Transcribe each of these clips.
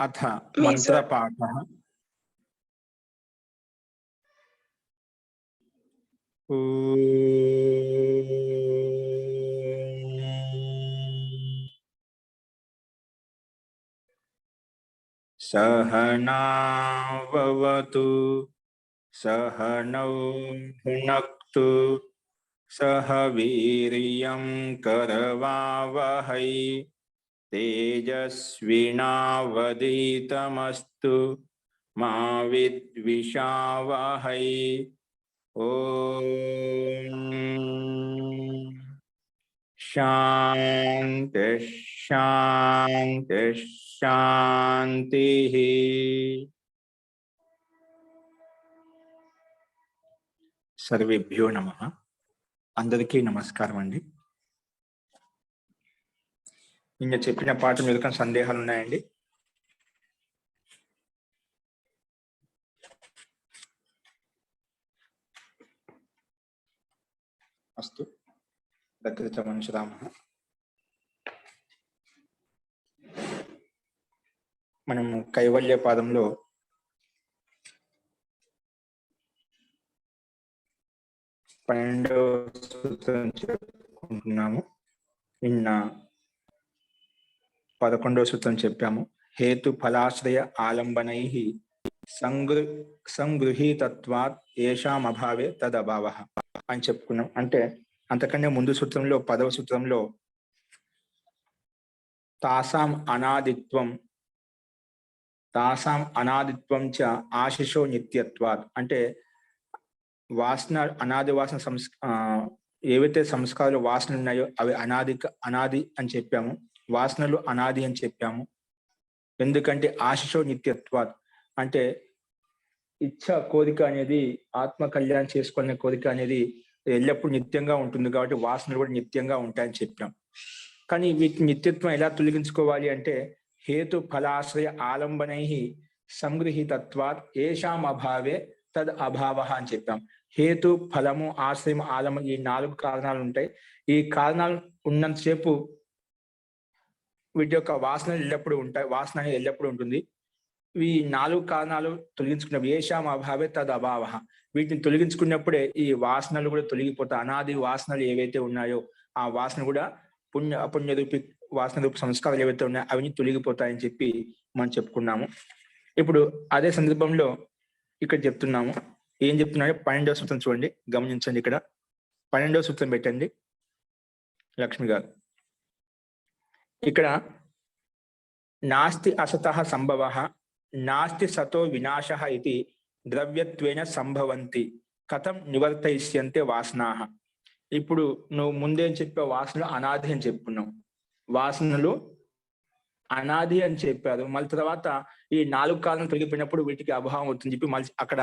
अथ मंत्रपाठः। सहनाववतु सहनौ भुनक्तु सह वीर्यं करवावहै तेजस्विनावधीतमस्तु मा विद्विषावहै। ओम शांति शांति शांति। सर्वेभ्यो नमः। अंदरिकी नमस्कारम अंडी। నిన్న చెప్పిన పాఠం మీద కొన్ని సందేహాలు ఉన్నాయండి? అస్తు దత్తమనుషరామః. మనం కైవల్య పాదంలో సూత్రం చెప్పుకుంటున్నాము. నిన్న 11వ సూత్రం చెప్పాము. హేతు ఫలాశ్రయ ఆలంబనైః సంగృహీతత్వాత్ ఏషాం అభావే తదభావః అని చెప్పుకున్నాం. అంటే అంతకన్నా ముందు సూత్రంలో 10వ సూత్రంలో తాసాం అనాదిత్వం చ ఆశిషో నిత్యత్వాత్ అంటే వాసన అనాది వాసన ఏవైతే సంస్కారాలు వాసనలు ఉన్నాయో అవి అనాది అని చెప్పాము. వాసనలు అనాది అని చెప్పాము. ఎందుకంటే ఆశిషో నిత్యత్వాత్ అంటే ఇచ్ఛ కోరిక అనేది ఆత్మ కళ్యాణం చేసుకునే కోరిక అనేది ఎల్లప్పుడూ నిత్యంగా ఉంటుంది కాబట్టి వాసనలు కూడా నిత్యంగా ఉంటాయని చెప్పాం. కానీ వీటి నిత్యత్వం ఎలా తొలగించుకోవాలి అంటే హేతు ఫలాశ్రయ ఆలంబనైః సంగృహీతత్వాత్ ఏషాం అభావే తద్ అభావః అని చెప్పాం. హేతు ఫలము ఆశ్రయం ఆలంబన ఈ 4 కారణాలు ఉంటాయి. ఈ కారణాలు ఉన్నంతసేపు వీటి యొక్క వాసనలు ఎల్లప్పుడూ ఉంటాయి. వాసన అనేది ఎల్లప్పుడూ ఉంటుంది. ఈ 4 కారణాలు తొలగించుకున్నప్పుడు ఏషాం అభావే తద్ అభావః వీటిని తొలగించుకున్నప్పుడే ఈ వాసనలు కూడా తొలగిపోతాయి. అనాది వాసనలు ఏవైతే ఉన్నాయో ఆ వాసన కూడా అపుణ్య రూపి వాసన రూప సంస్కారాలు ఏవైతే ఉన్నాయో అవన్నీ తొలగిపోతాయని చెప్పి మనం చెప్పుకున్నాము. ఇప్పుడు అదే సందర్భంలో ఇక్కడ చెప్తున్నాము. ఏం చెప్తున్నాడు? 12వ సూత్రం చూడండి, గమనించండి. ఇక్కడ 12వ సూత్రం పెట్టండి లక్ష్మి గారు. ఇక్కడ నాస్తి అసతః సంభవః నాస్తి సతో వినాశః ఇది ద్రవ్యత్వేన సంభవంతి కథం నివర్తయిష్యంతే వాసనాః. ఇప్పుడు నువ్వు ముందేం చెప్పావు? వాసనలు అనాది అని చెప్పుకున్నావు. వాసనలు అనాది అని చెప్పారు. మళ్ళీ తర్వాత ఈ 4 కారణాలు తొలగిపోయినప్పుడు వీటికి అభావం అవుతుందని చెప్పి మళ్ళీ అక్కడ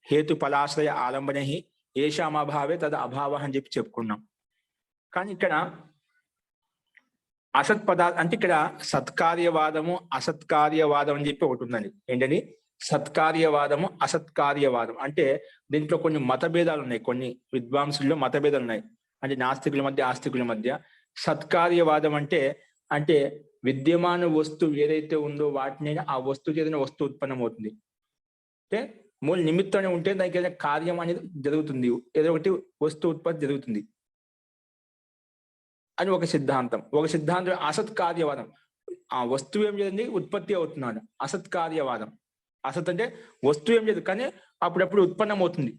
హేతు ఫలాశ్రయ ఆలంబనైః ఏషాం అభావే తద్ అభావః అని చెప్పి చెప్పుకున్నాం. కానీ ఇక్కడ అసత్ పదార్థం అంటే ఇక్కడ సత్కార్యవాదము అసత్కార్యవాదం అని చెప్పి ఒకటి ఉందండి. ఏంటని? సత్కార్యవాదము అసత్కార్యవాదం అంటే దీంట్లో కొన్ని మతభేదాలు ఉన్నాయి. కొన్ని విద్వాంసుల్లో మతభేదాలు ఉన్నాయి. అంటే నాస్తికుల మధ్య ఆస్తికుల మధ్య. సత్కార్యవాదం అంటే విద్యమాన వస్తువు ఏదైతే ఉందో వాటిని ఆ వస్తువు ఏదైనా వస్తువు ఉత్పన్నం అవుతుంది. అంటే మూల నిమిత్తం ఉంటే దానికి ఏదైనా కార్యం అనేది జరుగుతుంది, ఏదో ఒకటి వస్తువు ఉత్పత్తి జరుగుతుంది అని ఒక సిద్ధాంతం. అసత్కార్యవాదం ఆ వస్తువు ఏం చేయండి ఉత్పత్తి అవుతున్నాడు. అసత్కార్యవాదం అసత్ అంటే వస్తువు ఏం లేదు కానీ అప్పుడప్పుడు ఉత్పన్నం అవుతుంది.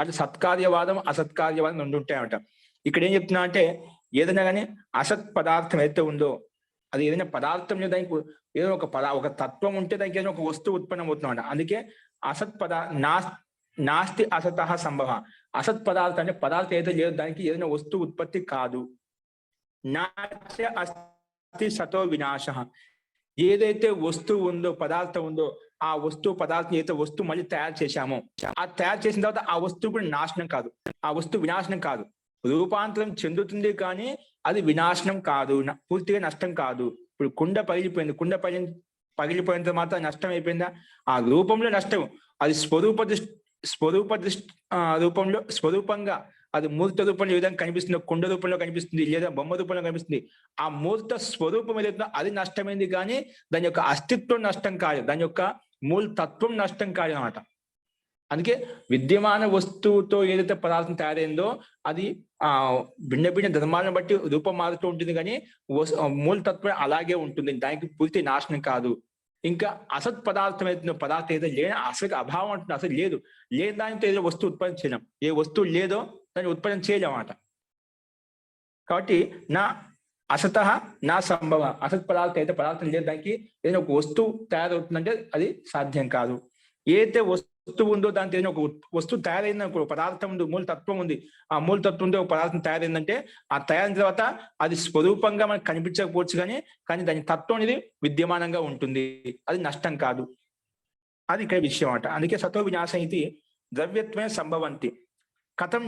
అది సత్కార్యవాదం అసత్కార్యవాదం రెండు ఉంటాయన్నమాట. ఇక్కడ ఏం చెప్తున్నా అంటే ఏదైనా కానీ అసత్ పదార్థం ఏదైతే ఉందో అది ఏదైనా పదార్థం దానికి ఏదో ఒక తత్వం ఉంటే దానికి ఏదైనా ఒక వస్తువు ఉత్పన్నం అవుతుందన్నమాట. అందుకే అసత్ నాస్తి అసతః సంభవ. అసత్ పదార్థం అంటే పదార్థం ఏదైతే లేదు దానికి ఏదైనా వస్తువు ఉత్పత్తి కాదు. నాస్తి అస్తి సతో వినాశః ఏదైతే వస్తువు ఉందో పదార్థం ఉందో ఆ వస్తువు పదార్థం ఏదైతే వస్తువు మళ్ళీ తయారు చేశామో ఆ తయారు చేసిన తర్వాత ఆ వస్తువు కూడా నాశనం కాదు, ఆ వస్తువు వినాశనం కాదు. రూపాంతరం చెందుతుంది కానీ అది వినాశనం కాదు, పూర్తిగా నష్టం కాదు. ఇప్పుడు కుండ పగిలిపోయింది, పగిలిపోయిన తర్వాత నష్టం అయిపోయిందా? ఆ రూపంలో నష్టం. అది స్వరూపంగా అది మూర్త రూపంలో ఏ విధంగా కనిపిస్తుందో, కుండ రూపంలో కనిపిస్తుంది, లేదా బొమ్మ రూపంలో కనిపిస్తుంది. ఆ మూర్త స్వరూపం ఏదైతుందో అది నష్టమైంది, కానీ దాని యొక్క అస్తిత్వం నష్టం కాదు, దాని యొక్క మూల తత్వం నష్టం కాదు అన్నమాట. అందుకే విద్యమాన వస్తువుతో ఏదైతే పదార్థం తయారైందో అది భిన్న భిన్న ధర్మాలను బట్టి రూపం మారుతూ ఉంటుంది, కానీ మూలతత్వం అలాగే ఉంటుంది, దానికి పూర్తి నాశనం కాదు. ఇంకా అసత్ పదార్థం ఏదైతే పదార్థం ఏదో లేని అసలు అభావం అంటుంది, అసలు లేదు, లేని దానితో ఏదో వస్తువు ఉత్పత్తి చేయలేం. ఏ వస్తువు లేదో దాన్ని ఉత్పత్తి చేయలేమన్నమాట. కాబట్టి నా అసత నా సంభవ, అసత్ పదార్థం అయితే పదార్థం లేదు, దానికి ఏదైనా ఒక వస్తువు తయారవుతుందంటే అది సాధ్యం కాదు. ఏదైతే వస్తువు ఉందో దానికి ఏదైనా ఒక వస్తువు తయారైందనుకో, పదార్థం ఉంది, మూలతత్వం ఉంది, ఆ మూలతత్వం ఉందో ఒక పదార్థం తయారైందంటే ఆ తయారైన తర్వాత అది స్వరూపంగా మనకు కనిపించకపోవచ్చు, కానీ దాని తత్వం అనేది విద్యమానంగా ఉంటుంది, అది నష్టం కాదు. అది ఇక్కడ విషయం అట. అందుకే సతో వినాశం ఇది ద్రవ్యత్వమే సంభవంతి కథం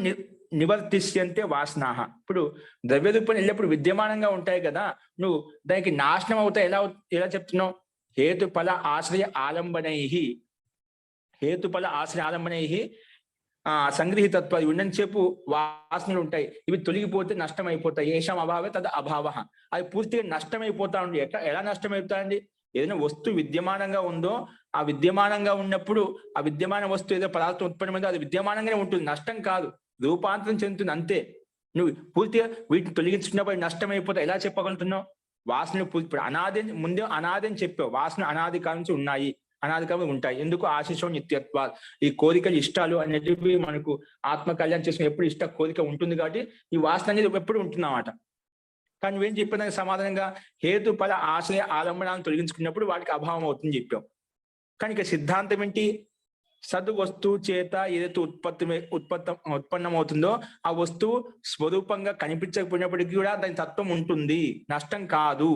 నివర్తిష్యంతే వాసనాహ. ఇప్పుడు ద్రవ్య రూపం వెళ్ళినప్పుడు విద్యమానంగా ఉంటాయి కదా, నువ్వు దానికి నాశనం అవుతాయి ఎలా చెప్తున్నావు? హేతుఫల ఆశ్రయ ఆలంబనై సంగ్రహితత్వ ఉండని చెప్పు వాసనలు ఉంటాయి, ఇవి తొలగిపోతే నష్టం అయిపోతాయి. ఏషాం అభావే తద అభావ, అవి పూర్తిగా నష్టమైపోతా ఉండి. ఎలా నష్టమైపోతాయండి? ఏదైనా వస్తువు విద్యమానంగా ఉందో ఆ విద్యమానంగా ఉన్నప్పుడు ఆ విద్యమాన వస్తువు ఏదో పదార్థం ఉత్పన్నమైందో అది విద్యమానంగానే ఉంటుంది, నష్టం కాదు, రూపాంతరం చెందుతుంది అంతే. నువ్వు పూర్తిగా వీటిని తొలగించుకున్నప్పుడు నష్టం అయిపోతాయి ఎలా చెప్పగలుగుతున్నావు? వాసనలు ఇప్పుడు ముందే అనాది అని చెప్పావు, వాసన అనాది కాలం నుంచి ఉన్నాయి, అనాది కాలం ఉంటాయి. ఎందుకు? ఆశిషో నిత్యత్వ, ఈ కోరికలు ఇష్టాలు అనేటివి మనకు ఆత్మ కళ్యాణం చేసుకుని ఎప్పుడు ఇష్ట కోరిక ఉంటుంది, కాబట్టి ఈ వాసన అనేది ఎప్పుడు ఉంటుందన్నమాట. కానీ నువ్వేం చెప్పేదానికి సమాధానంగా హేతు ఫల ఆశ్రయ ఆలంబనాలను తొలగించుకున్నప్పుడు వాటికి అభావం అవుతుందని చెప్పావు. కానీ ఇక సిద్ధాంతం ఏంటి? సద్ వస్తువు చేత ఏదైతే ఉత్పన్నమవుతుందో ఆ వస్తువు స్వరూపంగా కనిపించకపోయినప్పటికీ కూడా దాని తత్వం ఉంటుంది, నష్టం కాదు,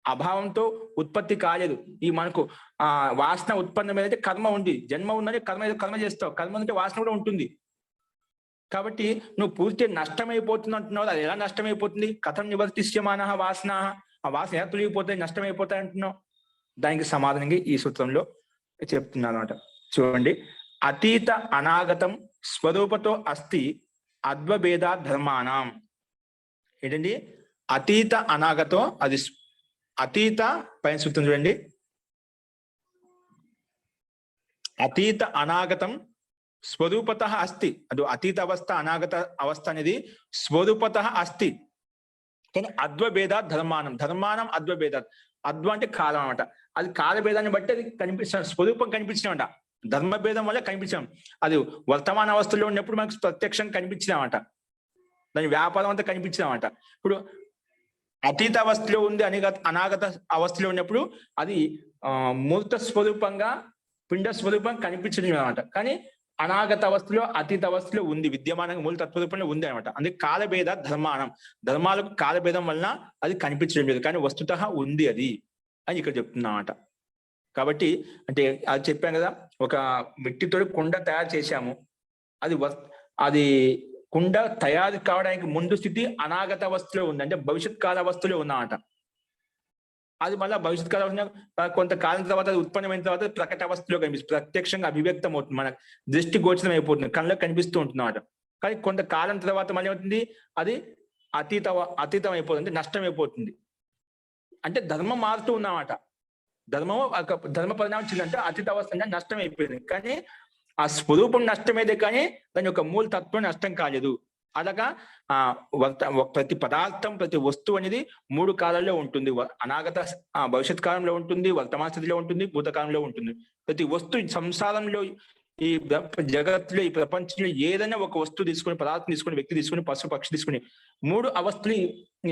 అభావంతో ఉత్పత్తి కాలేదు. ఈ మనకు వాసన ఉత్పన్నం ఏదైతే కర్మ ఉంది, జన్మ ఉందంటే కర్మ చేస్తావు, కర్మ అంటే వాసన కూడా ఉంటుంది. కాబట్టి నువ్వు పూర్తి నష్టమైపోతుంది అంటున్నావు, అది ఎలా నష్టమైపోతుంది? కథం నివర్తిష్యమాన వాసన, ఆ వాసన ఎలా తొలగిపోతాయి, నష్టమైపోతాయి అంటున్నావు. దానికి సమాధానంగా ఈ సూత్రంలో చెప్తున్నాను అనమాట. చూడండి, అతీత అనాగతం స్వరూపతో అస్తి అద్వభేదా ధర్మానం. ఏంటండి? అతీత అనాగతం, అది అతీత పైన సూత్రం చూడండి, అతీత అనాగతం స్వరూపత అస్తి. అది అతీత అవస్థ అనాగత అవస్థ అనేది స్వరూపత అస్తి, కానీ అద్వభేద ధర్మానం అద్వభేద. అద్వ అంటే కాలం అనమాట, అది కాలభేదాన్ని బట్టి అది కనిపించడం, స్వరూపం కనిపించినమాట, ధర్మభేదం వల్ల కనిపించాం. అది వర్తమాన అవస్థలో ఉన్నప్పుడు మనకు ప్రత్యక్షంగా కనిపించినమాట, దాని వ్యాపారం అంతా కనిపించినమాట. ఇప్పుడు అతీత అవస్థలో ఉంది, అనాగత అవస్థలో ఉన్నప్పుడు అది మూర్త స్వరూపంగా పిండ స్వరూపం కనిపించడం అనమాట. కానీ అనాగత అవస్థలో అతీత అవస్థలో ఉంది, విద్యమానంగా మూల తత్వరూపంలో ఉంది అనమాట. అందుకే కాలభేద ధర్మాలకు కాలభేదం వలన అది కనిపించడం లేదు, కానీ వస్తుతః ఉంది అది అని ఇక్కడ చెప్తున్నమాట. కాబట్టి అంటే అది చెప్పాం కదా, ఒక మిట్టితో కుండ తయారు చేశాము, అది కుండ తయారు కావడానికి ముందు స్థితి అనాగత అవస్థలో ఉంది, అంటే భవిష్యత్ కాల అవస్థలో ఉన్నమాట. అది మళ్ళీ భవిష్యత్ కాలం కొంతకాలం తర్వాత అది ఉత్పన్నమైన తర్వాత ప్రకట అవస్థలో కనిపిస్తుంది, ప్రత్యక్షంగా అభివ్యక్తం అవుతుంది, మన దృష్టి గోచరం అయిపోతుంది, కళ్ళకు కనిపిస్తూ ఉంటుంది అన్నమాట. కానీ కొంతకాలం తర్వాత మళ్ళీ ఏమవుతుంది? అది అతీతం అయిపోతుంది, అంటే నష్టం అయిపోతుంది. అంటే ధర్మం మారుతూ ఉన్నమాట, ధర్మ పరిణామం చెందంటే అతీత అవస్థ అంటే నష్టం అయిపోయింది, కానీ ఆ స్వరూపం నష్టమేదే, కానీ దాని యొక్క మూల తత్వం నష్టం కాలేదు. అలాగా ప్రతి పదార్థం, ప్రతి వస్తువు అనేది 3 కాలాల్లో ఉంటుంది. అనాగత భవిష్యత్ కాలంలో ఉంటుంది, వర్తమాన స్థితిలో ఉంటుంది, భూతకాలంలో ఉంటుంది. ప్రతి వస్తువు సంసారంలో, ఈ జగత్తులో, ఈ ప్రపంచంలో ఏదైనా ఒక వస్తువు తీసుకుని, పదార్థం తీసుకుని, వ్యక్తి తీసుకుని, పశు పక్షి తీసుకుని 3 అవస్థలు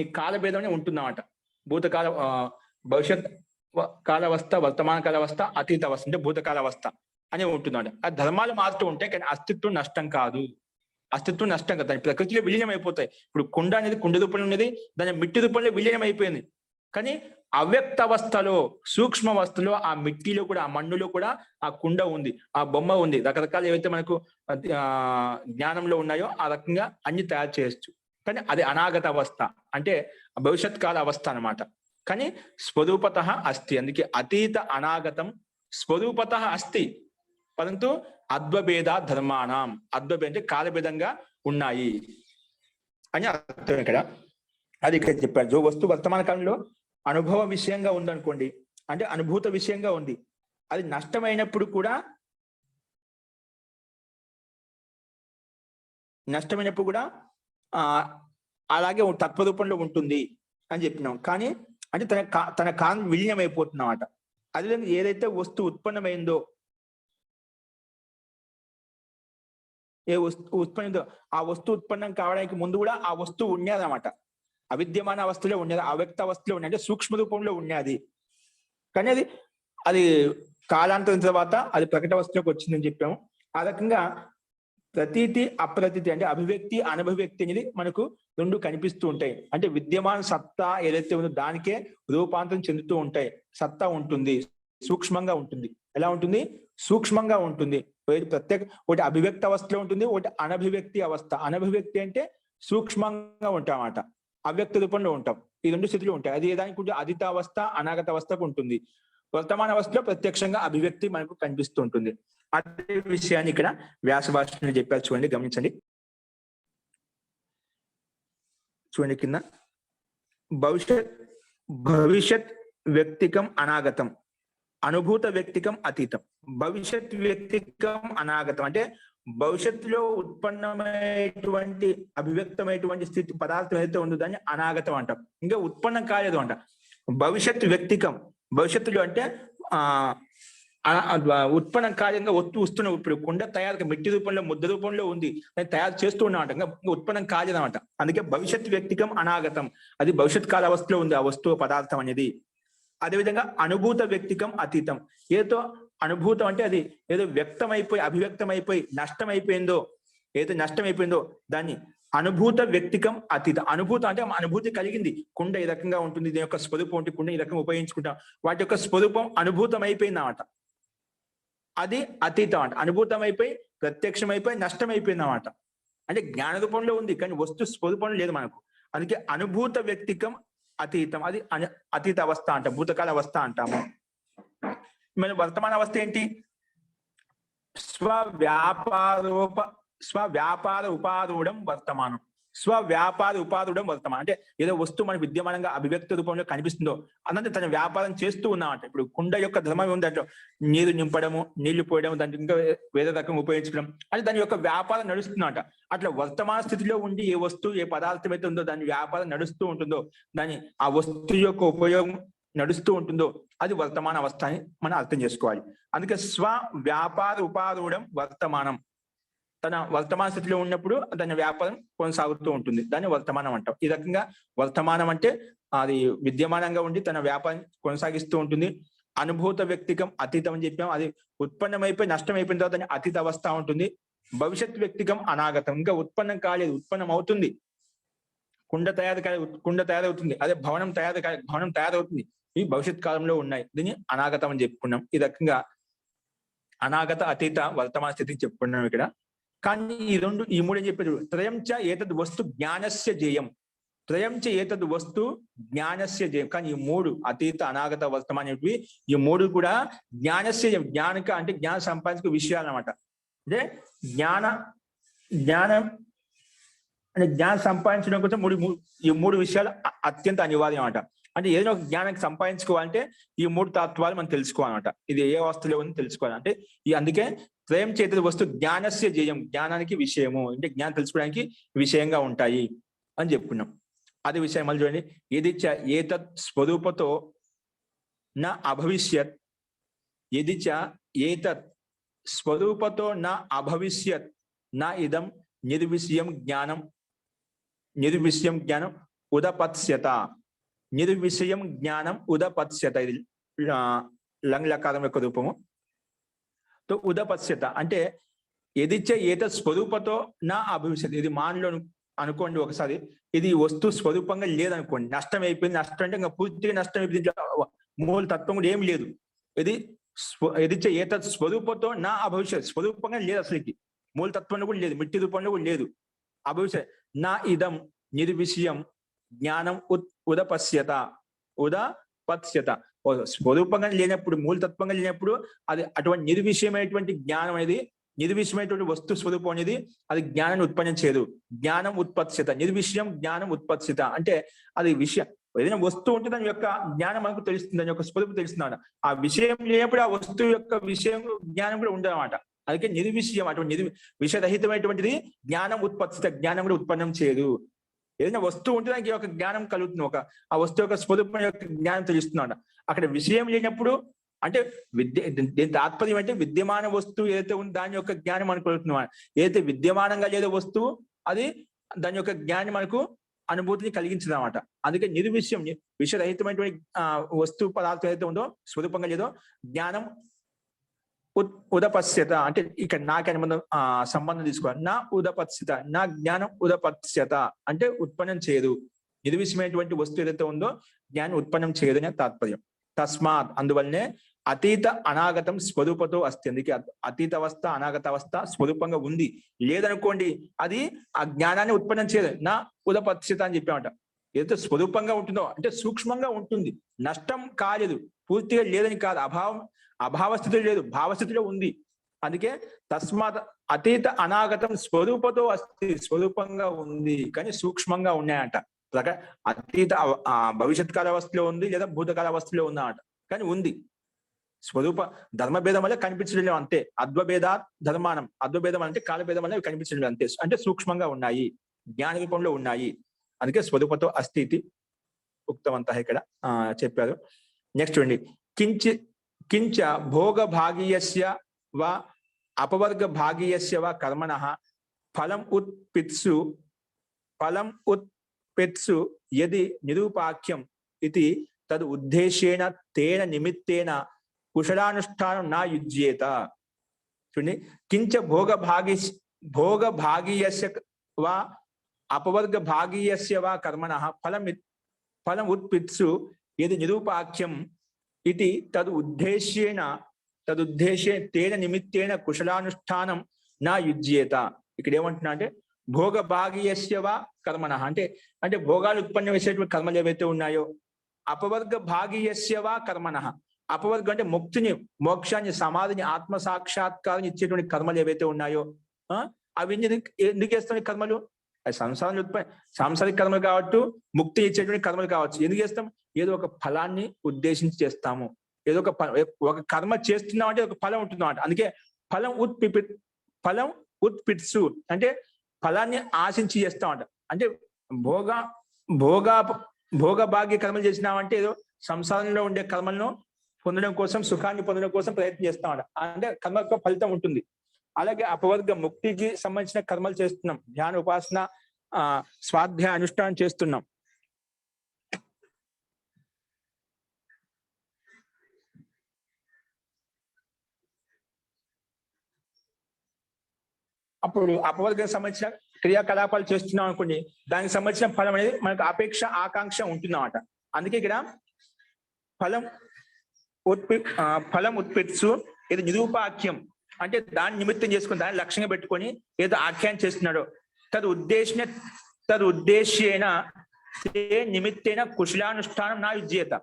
ఈ కాలభేదమే ఉంటుందన్నమాట. భూతకాల భవిష్యత్ కాలావస్థ, వర్తమాన కాలావస్థ, అతీత అవస్థ అంటే భూతకాల అవస్థ అనే ఉంటుందన్నమాట. ఆ ధర్మాలు మారుతూ ఉంటాయి, కానీ అస్తిత్వం నష్టం కాదు, అస్తిత్వం నష్టం కదా, దాని ప్రకృతిలో విలీనం అయిపోతాయి. ఇప్పుడు కుండ అనేది కుండ రూపంలో ఉన్నది, దాని మిట్టి రూపంలో విలీనం అయిపోయింది. కానీ అవ్యక్త అవస్థలో, సూక్ష్మ అవస్థలో, ఆ మిట్టిలో కూడా, ఆ మన్నులో కూడా ఆ కుండ ఉంది, ఆ బొమ్మ ఉంది, రకరకాలు ఏవైతే మనకు జ్ఞానంలో ఉన్నాయో ఆ రకంగా అన్ని తయారు చేయొచ్చు. కానీ అది అనాగత అవస్థ, అంటే భవిష్యత్ కాల అవస్థ అన్నమాట. కానీ స్వరూపత అస్తి, అందుకే అతీత అనాగతం స్వరూపత అస్తి. పరంతు అద్వభేద ధర్మాణం, అద్వభేద అంటే కాలభేదంగా ఉన్నాయి అని అర్థం ఇక్కడ. అది ఇక్కడ చెప్పారు. జో వస్తువు వర్తమాన కాలంలో అనుభవ విషయంగా ఉందనుకోండి, అంటే అనుభూత విషయంగా ఉంది, అది నష్టమైనప్పుడు కూడా అలాగే తత్వరూపంలో ఉంటుంది అని చెప్పినాం. కానీ అంటే తన కాలం విలీనం అయిపోతున్నమాట. అదేవిధంగా ఏదైతే వస్తువు ఉత్పన్నమైందో, ఏ వస్తువు ఉత్పన్నమైందో ఆ వస్తువు ఉత్పన్నం కావడానికి ముందు కూడా ఆ వస్తువు ఉన్నదన్నమాట. అవిద్యమాన అవస్థలో ఉన్నది, అవ్యక్త అవస్థలో ఉన్నది, అంటే సూక్ష్మ రూపంలో ఉన్నది. కానీ అది కాలాంతరం తర్వాత అది ప్రకట అవస్థలోకి వచ్చిందని చెప్పాము. ఆ రకంగా ప్రతీతి అప్రతీతి అంటే అభివ్యక్తి అనభివ్యక్తి అనేది మనకు రెండు కనిపిస్తూ ఉంటాయి. అంటే విద్యమాన సత్తా ఏదైతే ఉందో దానికే రూపాంతరం చెందుతూ ఉంటాయి. సత్తా ఉంటుంది, సూక్ష్మంగా ఉంటుంది. ఎలా ఉంటుంది? సూక్ష్మంగా ఉంటుంది. ప్రత్యేక ఒకటి అభివ్యక్తి అవస్థలో ఉంటుంది, ఒకటి అనభివ్యక్తి అవస్థ. అనభివ్యక్తి అంటే సూక్ష్మంగా ఉంటామన్నమాట, అవ్యక్త రూపంలో ఉంటాం. ఈ రెండు స్థితులు ఉంటాయి. అది దానికి అదిత అవస్థ, అనాగత అవస్థకు ఉంటుంది. వర్తమాన అవస్థలో ప్రత్యక్షంగా అభివ్యక్తి మనకు కనిపిస్తూ ఉంటుంది. అదే విషయాన్ని ఇక్కడ వ్యాస భాషను చెప్పారు. చూడండి, గమనించండి. చూడండి కింద, భవిష్యత్ వ్యక్తికం అనాగతం, అనుభూత వ్యక్తికం అతీతం. భవిష్యత్ వ్యక్తికం అనాగతం అంటే భవిష్యత్తులో ఉత్పన్నమైనటువంటి అభివ్యక్తమైనటువంటి స్థితి పదార్థం ఏదైతే ఉందో దాన్ని అనాగతం అంటాం. ఇంకా ఉత్పన్నం కాలేదు అంట. భవిష్యత్ వ్యక్తికం, భవిష్యత్తులో అంటే ఉత్పన్నం కాలంగా వస్తున్న ఇప్పుడు కుండ తయారు మిట్టి రూపంలో, ముద్ద రూపంలో ఉంది, దాన్ని తయారు చేస్తూ ఉన్నామంట, ఇంకా ఉత్పన్నం కాలేదన్నమాట. అందుకే భవిష్యత్ వ్యక్తికం అనాగతం, అది భవిష్యత్ కాల అవస్థలో ఉంది ఆ వస్తువు పదార్థం అనేది. అదేవిధంగా అనుభూత వ్యక్తికం అతీతం, ఏదో అనుభూతం అంటే అది ఏదో వ్యక్తమైపోయి అభివ్యక్తమైపోయి ఏదో నష్టమైపోయిందో దాన్ని అనుభూత వ్యక్తికం అతీతం. అనుభూతం అంటే అనుభూతి కలిగింది, కుండ ఈ రకంగా ఉంటుంది, దీని యొక్క స్వరూపం ఉంటే కుండ ఈ రకంగా ఉపయోగించుకుంటాం, వాటి యొక్క స్వరూపం అనుభూతం అయిపోయింది అన్నమాట. అది అతీతం అంట. అనుభూతం అయిపోయి ప్రత్యక్షమైపోయి నష్టమైపోయింది అన్నమాట. అంటే జ్ఞాన రూపంలో ఉంది కానీ వస్తు స్వరూపంలో లేదు మనకు. అందుకే అనుభూత వ్యక్తికం అతీతం, అది అతీత అవస్థ అంట, భూతకాల అవస్థ అంటాము. మన వర్తమాన అవస్థ ఏంటి? స్వవ్యాపార ఉపారూఢం వర్తమానం. స్వవ్యాపార ఉపారూఢం వర్తమానం అంటే ఏదో వస్తువు మనకు విద్యమానంగా అభివ్యక్త రూపంలో కనిపిస్తుందో అన్నది తన వ్యాపారం చేస్తూ ఉన్నామంట. ఇప్పుడు కుండ యొక్క ధర్మం ఉంది, దాంట్లో నీరు నింపడము, నీళ్లు పోయడం, దానికి ఇంకా వేరే రకంగా ఉపయోగించడం, అది దాని యొక్క వ్యాపారం నడుస్తుందంట. అట్లా వర్తమాన స్థితిలో ఉండి ఏ వస్తువు ఏ పదార్థం అయితే ఉందో దాని వ్యాపారం నడుస్తూ ఉంటుందో, దాని ఆ వస్తువు యొక్క ఉపయోగం నడుస్తూ ఉంటుందో అది వర్తమాన అవస్థ అని మనం అర్థం చేసుకోవాలి. అందుకే స్వ వ్యాపార ఉపారూఢం వర్తమానం, తన వర్తమాన స్థితిలో ఉన్నప్పుడు దాని వ్యాపారం కొనసాగుతూ ఉంటుంది, దాన్ని వర్తమానం అంటాం. ఈ రకంగా వర్తమానం అంటే అది విద్యమానంగా ఉండి తన వ్యాపారం కొనసాగిస్తూ ఉంటుంది. అనుభూత వ్యక్తికం అతీతం అని చెప్పాం, అది ఉత్పన్నమైపోయి నష్టమైపోయిన తర్వాత దాని అతీత అవస్థ ఉంటుంది. భవిష్యత్ వ్యక్తికం అనాగతం, ఇంకా ఉత్పన్నం కాలేదు, ఉత్పన్నం అవుతుంది. కుండ తయారవుతుంది, అదే భవనం తయారవుతుంది, ఈ భవిష్యత్ కాలంలో ఉన్నాయి, దీన్ని అనాగతం అని చెప్పుకున్నాం. ఈ రకంగా అనాగత అతీత వర్తమాన స్థితికి చెప్పుకున్నాం ఇక్కడ. కానీ ఈ మూడు ఏం చెప్పారు? త్రయం చ ఏతద్ వస్తు జ్ఞానస్య జేయం, త్రయం చ ఏతద్ వస్తు జ్ఞానస్య జేయం. కానీ ఈ మూడు అతీత అనాగత వర్తమాన ఈ మూడు కూడా జ్ఞానస్య జయం, జ్ఞానిక అంటే జ్ఞాన సంపాదించే విషయాలు అన్నమాట. అంటే జ్ఞానం అంటే జ్ఞానం సంపాదించడం కోసం ఈ మూడు విషయాలు అత్యంత అనివార్యం అన్నమాట. అంటే ఏదైనా ఒక జ్ఞానానికి సంపాదించుకోవాలంటే ఈ మూడు తత్వాలు మనం తెలుసుకోవాలన్నమాట. ఇది ఏ అవస్థలో ఉందో తెలుసుకోవాలి. అంటే అందుకే త్రయం చేత వస్తు జ్ఞానస్య జయం, జ్ఞానానికి విషయము అంటే జ్ఞానం తెలుసుకోవడానికి విషయంగా ఉంటాయి అని చెప్పుకున్నాం. అదే విషయం మళ్ళీ చూడండి, ఏదిచ్చ ఏతత్ స్వరూపతో నా అభవిష్యత్, ఏదిచ్చ ఏతత్ స్వరూపతో నా అభవిష్యత్ నా ఇదం నిర్విషయం జ్ఞానం ఉదపత్స్యత, నిర్విషయం జ్ఞానం ఉదపత్స్యత. ఇది లంగ్ లకారం యొక్క రూపము. తో ఉదపత్స్యత అంటే ఎదిచ్చే ఏత స్వరూపతో నా అభవిష్యత్. ఇది మానలో అనుకోండి ఒకసారి, ఇది వస్తు స్వరూపంగా లేదనుకోండి, నష్టం అయిపోయింది. నష్టం అంటే ఇంకా పూర్తిగా నష్టం అయిపోయింది, మూల తత్వం కూడా ఏం లేదు. ఇది ఎదిచ్చే ఏత స్వరూపతో నా అభవిష్యత్, స్వరూపంగా లేదు అసలుకి, మూలతత్వంలో కూడా లేదు, మిట్టి రూపంలో కూడా లేదు. అభవిష్యత్ నా ఇదం నిర్విషయం జ్ఞానం ఉదపత్స్యత. స్వరూపంగా లేనప్పుడు, మూలతత్వంగా లేనప్పుడు అది అటువంటి నిర్విషయమైనటువంటి జ్ఞానం అనేది, నిర్విషయమైనటువంటి వస్తు స్వరూపం అనేది అది జ్ఞానాన్ని ఉత్పన్నం చేయదు. జ్ఞానం ఉత్పత్సిత, నిర్విషయం జ్ఞానం ఉత్పత్సిత అంటే అది విషయం. ఏదైనా వస్తువు ఉంటే దాని యొక్క జ్ఞానం మనకు తెలుస్తుంది, దాని యొక్క స్వరూపం తెలుస్తుంది. ఆ విషయం లేనప్పుడు ఆ వస్తువు యొక్క విషయం జ్ఞానం కూడా ఉండదన్నమాట. అందుకే నిర్విషయం, అటువంటి విషరహితమైనటువంటిది జ్ఞానం ఉత్పత్సిత, జ్ఞానం కూడా ఉత్పన్నం చేయదు. ఏదైనా వస్తువు ఉంటే దానికి ఒక జ్ఞానం కలుగుతుంది, ఆ వస్తువు యొక్క స్వరూపం యొక్క జ్ఞానం తెలుస్తున్నాడు. అక్కడ విషయం లేనప్పుడు అంటే దీని తాత్పర్యం అంటే విద్యమాన వస్తువు ఏదైతే ఉందో దాని యొక్క జ్ఞానం మనకు కలుగుతున్నాం. ఏదైతే విద్యమానంగా లేదో వస్తువు అది దాని యొక్క జ్ఞానం మనకు అనుభూతిని కలిగించదు అన్నమాట. అందుకే నిర్విషయం, విషరహితమైనటువంటి వస్తువు పదార్థం ఏదైతే ఉందో, స్వరూపంగా లేదో జ్ఞానం ఉదపస్యత అంటే ఇక్కడ నాకు సంబంధం తీసుకోవాలి. నా ఉదపస్యత, నా జ్ఞానం ఉదపస్యత అంటే ఉత్పన్నం చేయదు. నిర్విషయమైనటువంటి వస్తువు ఏదైతే ఉందో జ్ఞానం ఉత్పన్నం చేయదు అనే తాత్పర్యం. తస్మాత్ అందువల్లనే అతీత అనాగతం స్వరూపతో అస్తి. అందుకే అతీత అవస్థ అనాగత అవస్థ స్వరూపంగా ఉంది. లేదనుకోండి అది ఆ జ్ఞానాన్ని ఉత్పన్నం చేయదు. నా ఉదపస్యత అని చెప్పామట. ఏదైతే స్వరూపంగా ఉంటుందో అంటే సూక్ష్మంగా ఉంటుంది, నష్టం కాలేదు, పూర్తిగా లేదని కాదు, అభావస్థితిలో లేదు, భావస్థితిలో ఉంది. అందుకే తస్మాత్ అతీత అనాగతం స్వరూపతో అస్తి, స్వరూపంగా ఉంది కానీ సూక్ష్మంగా ఉన్నాయంట. అతీత భవిష్యత్ కాల అవస్థలో ఉంది లేదా భూతకాల అవస్థలో ఉందన్నమాట, కానీ ఉంది. స్వరూప ధర్మభేదం వల్ల కనిపించడం లేదు అంతే. అద్వభేదా ధర్మానం, అద్వభేదం అంటే కాలభేదం వల్ల కనిపించడం లేదు అంతే. అంటే సూక్ష్మంగా ఉన్నాయి, జ్ఞాన రూపంలో ఉన్నాయి. అందుకే స్వరూపతో అస్తి ఇది ఉక్తవంత ఇక్కడ చెప్పారు. నెక్స్ట్ చూడండి. కించ భోగ భాగీయస్య వా అపవర్గ భాగీయస్య వా కర్మణః ఫలం ఉత్పిత్సు యది నిరూపాఖ్యం ఇది తద్ ఉద్దేశేన తేన నిమిత్తేన కుశలానుష్ఠానం నా యుజ్యేత. చూడండి. కించ భోగ భాగీయస్య వా అపవర్గ భాగీయస్య వా కర్మణః ఫలం ఉత్పిత్సు యది నిరూపాఖ్యం ఇది తదుద్దేశే తేన నిమిత్తేన కుశలానుష్ఠానం నా యుజ్యేత. ఇక్కడ ఏమంటున్నా అంటే భోగ భాగీయస్య వా కర్మణ అంటే భోగాలు ఉత్పన్నం చేసేటువంటి కర్మలు ఏవైతే ఉన్నాయో, అపవర్గ భాగీయస్య వా కర్మణ, అపవర్గం అంటే ముక్తిని, మోక్షాన్ని, సమాధిని, ఆత్మ సాక్షాత్కారాన్ని ఇచ్చేటువంటి కర్మలు ఏవైతే ఉన్నాయో అవి ఎందుకు చేస్తాం కర్మలు? సాంసారిక కర్మలు కావచ్చు, ముక్తి ఇచ్చేటువంటి కర్మలు కావచ్చు. ఎందుకు చేస్తాం? ఏదో ఒక ఫలాన్ని ఉద్దేశించి చేస్తాము. ఏదో ఒక కర్మ చేస్తున్నాం అంటే ఒక ఫలం ఉంటుందన్నమాట. అందుకే ఫలం ఉత్పిత్సు అంటే ఫలాన్ని ఆశించి చేస్తామంట. అంటే భోగ భాగ్య కర్మలు చేసినామంటే ఏదో సంసారంలో ఉండే కర్మలను పొందడం కోసం, సుఖాన్ని పొందడం కోసం ప్రయత్నం చేస్తామంట. అంటే కర్మ యొక్క ఫలితం ఉంటుంది. అలాగే అపవర్గ ముక్తికి సంబంధించిన కర్మలు చేస్తున్నాం, ధ్యాన ఉపాసన స్వాధ్యాయ అనుష్ఠానం చేస్తున్నాం. అప్పుడు అపవర్గానికి సంబంధించిన క్రియాకలాపాలు చేస్తున్నాం అనుకోండి, దానికి సంబంధించిన ఫలం అనేది మనకు అపేక్ష ఆకాంక్ష ఉంటుందన్నమాట. అందుకే ఇక్కడ ఫలం ఉత్పిత్సు ఇది నిరూపాఖ్యం అంటే దాన్ని నిమిత్తం చేసుకుని, దాన్ని లక్ష్యంగా పెట్టుకొని ఏదో ఆఖ్యానం చేస్తున్నాడో తదుద్దేశ్యేన నిమిత్తేన కుశలానుష్ఠానం నా యుజ్యేత.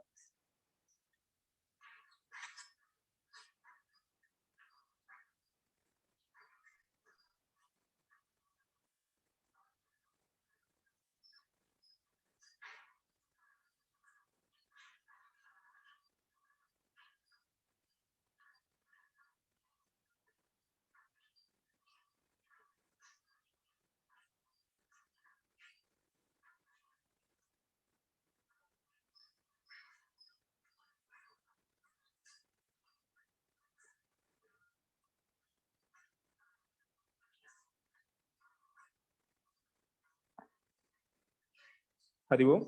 హరి ఓం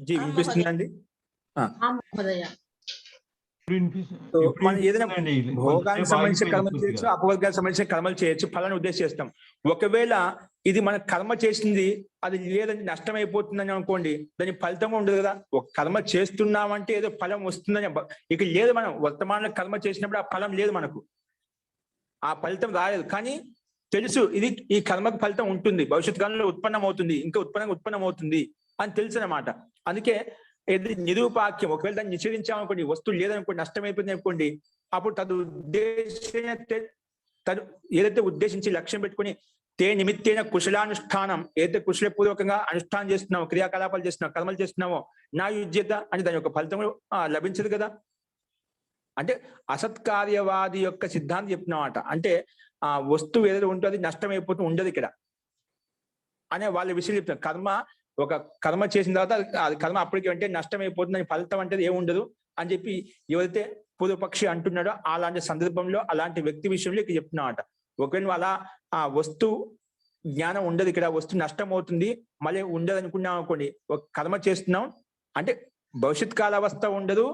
జీ వినిపిస్తుందండి? మనం ఏదైనా భోగానికి సంబంధించిన కర్మలు చేయొచ్చు, అపవర్గానికి సంబంధించిన కర్మలు చేయొచ్చు, ఫలాన్ని ఉద్దేశం చేస్తాం. ఒకవేళ ఇది మన కర్మ చేసింది అది లేదని నష్టం అయిపోతుందని అనుకోండి, దాని ఫలితం ఉండదు కదా. ఒక కర్మ చేస్తున్నామంటే ఏదో ఫలం వస్తుందని ఇక లేదు. మనం వర్తమానంలో కర్మ చేసినప్పుడు ఆ ఫలం లేదు, మనకు ఆ ఫలితం రాలేదు. కానీ తెలుసు ఇది ఈ కర్మకు ఫలితం ఉంటుంది, భవిష్యత్ కాలంలో ఉత్పన్నం అవుతుంది, ఇంకా ఉత్పన్నం అవుతుంది అని తెలుసు అన్నమాట. అందుకే ఏది నిరూపాక్యం, ఒకవేళ దాన్ని నిషేధించామనుకోండి, వస్తువు లేదనుకోండి, నష్టమైపోయింది అనుకోండి, అప్పుడు ఏదైతే ఉద్దేశించి లక్ష్యం పెట్టుకుని తే నిమిత్తేన కుశలానుష్ఠానం, ఏదైతే కుశలపూర్వకంగా అనుష్ఠానం చేస్తున్నామో, క్రియాకలాపాలు చేస్తున్నామో, కర్మలు చేస్తున్నామో, నా యుజ్యత అని దాని యొక్క ఫలితం లభించదు కదా. అంటే అసత్కార్యవాది యొక్క సిద్ధాంతం చెప్తున్నమాట. అంటే ఆ వస్తువు ఏదైతే ఉంటుంది నష్టం అయిపోతూ ఉండదు ఇక్కడ అనే వాళ్ళ విషయం చెప్తున్నారు. ఒక కర్మ చేసిన తర్వాత అది కర్మ అప్పటికి అంటే నష్టం అయిపోతుందని, ఫలితం అంటే ఏముండదు అని చెప్పి ఎవరైతే పూర్వపక్షి అంటున్నాడో అలాంటి సందర్భంలో అలాంటి వ్యక్తి విషయంలో ఇక్కడ చెప్తున్నమాట. ఒకవేళ నువ్వు అలా ఆ వస్తువు జ్ఞానం ఉండదు, ఇక్కడ వస్తువు నష్టం అవుతుంది మళ్ళీ ఉండదు అనుకున్నాం అనుకోండి, ఒక కర్మ చేస్తున్నాం అంటే భవిష్యత్ కాల అవస్థ ఉండదు,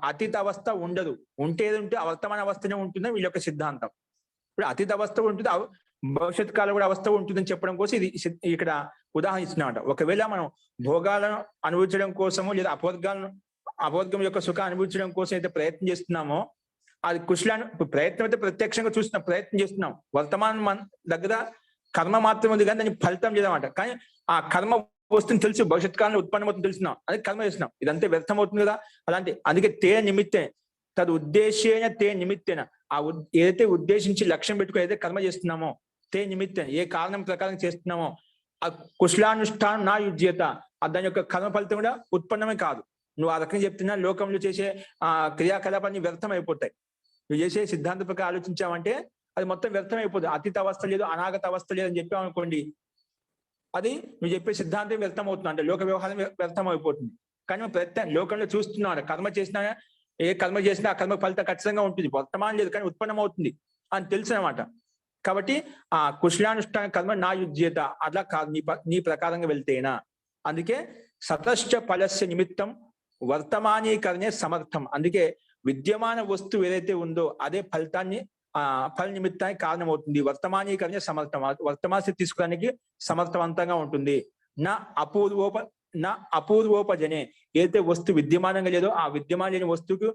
అతీత అవస్థ ఉండదు. ఉంటేది ఉంటే వర్తమాన అవస్థనే ఉంటుందని వీళ్ళ యొక్క సిద్ధాంతం. ఇప్పుడు అతీత అవస్థ ఉంటుంది, భవిష్యత్ కాలం కూడా అవస్థ ఉంటుందని చెప్పడం కోసం ఇది ఇక్కడ ఉదాహరణ ఇస్తున్నామంట. ఒకవేళ మనం భోగాలను అనుభవించడం కోసము లేదా అభోద్గం యొక్క సుఖం అనుభవించడం కోసం అయితే ప్రయత్నం చేస్తున్నామో, అది ప్రయత్నం అయితే ప్రత్యక్షంగా చూస్తున్నాం, ప్రయత్నం చేస్తున్నాం. వర్తమానం మన దగ్గర కర్మ మాత్రం ఉంది కానీ దాన్ని ఫలితం లేదన్నమాట. కానీ ఆ కర్మ వస్తుంది తెలుసు, భవిష్యత్ కాలంలో ఉత్పన్నమవుతుంది తెలుస్తున్నాం, అది కర్మ చేస్తున్నాం, ఇదంతా వ్యర్థం అవుతుంది కదా. అలాంటి అందుకే తే నిమిత్తే తదు ఉద్దేశ్యేన తే నిమిత్తేన, ఏదైతే ఉద్దేశించి లక్ష్యం పెట్టుకుని ఏదైతే కర్మ చేస్తున్నామో, తే నిమిత్తేన ఏ కారణం ప్రకారం చేస్తున్నామో, ఆ కుశలానుష్ఠానం నా యుజ్యత, దాని యొక్క కర్మ ఫలితం కూడా ఉత్పన్నమే కాదు. నువ్వు ఆ రకంగా చెప్తున్నా లోకంలో చేసే క్రియాకలాపాన్ని వ్యర్థం అయిపోతాయి. నువ్వు చేసే సిద్ధాంత ప్రకారం ఆలోచించావంటే అది మొత్తం వ్యర్థం అయిపోతుంది. అతీత అవస్థ లేదు, అనాగత అవస్థ లేదు అని చెప్పావు అనుకోండి, అది నువ్వు చెప్పే సిద్ధాంతం వ్యర్థం అవుతుంది, అంటే లోక వ్యవహారం వ్యర్థం అయిపోతుంది. కానీ నువ్వు లోకంలో చూస్తున్నావు, కర్మ చేసినా ఏ కర్మ చేసినా ఆ కర్మ ఫలితం ఖచ్చితంగా ఉంటుంది, వర్తమానం లేదు కానీ ఉత్పన్నం అవుతుంది అని తెలుసు అనమాట. కాబట్టి ఆ కుశలానుష్ఠాన కర్మ నా యుజ్యత అట్లా కాదు, నీ ప్రకారంగా వెళ్తేనా. అందుకే సతశ్చ ఫలస్య నిమిత్తం వర్తమానీకరణే సమర్థం. అందుకే విద్యమాన వస్తువు ఏదైతే ఉందో అదే ఫలితాన్ని ఫల నిమిత్తానికి కారణమవుతుంది. వర్తమానీకరణే సమర్థం, వర్తమాన స్థితి తీసుకోవడానికి సమర్థవంతంగా ఉంటుంది. నా అపూర్వోపజనే, ఏదైతే వస్తువు విద్యమానంగా లేదో ఆ విద్యమానం లేని వస్తువుకు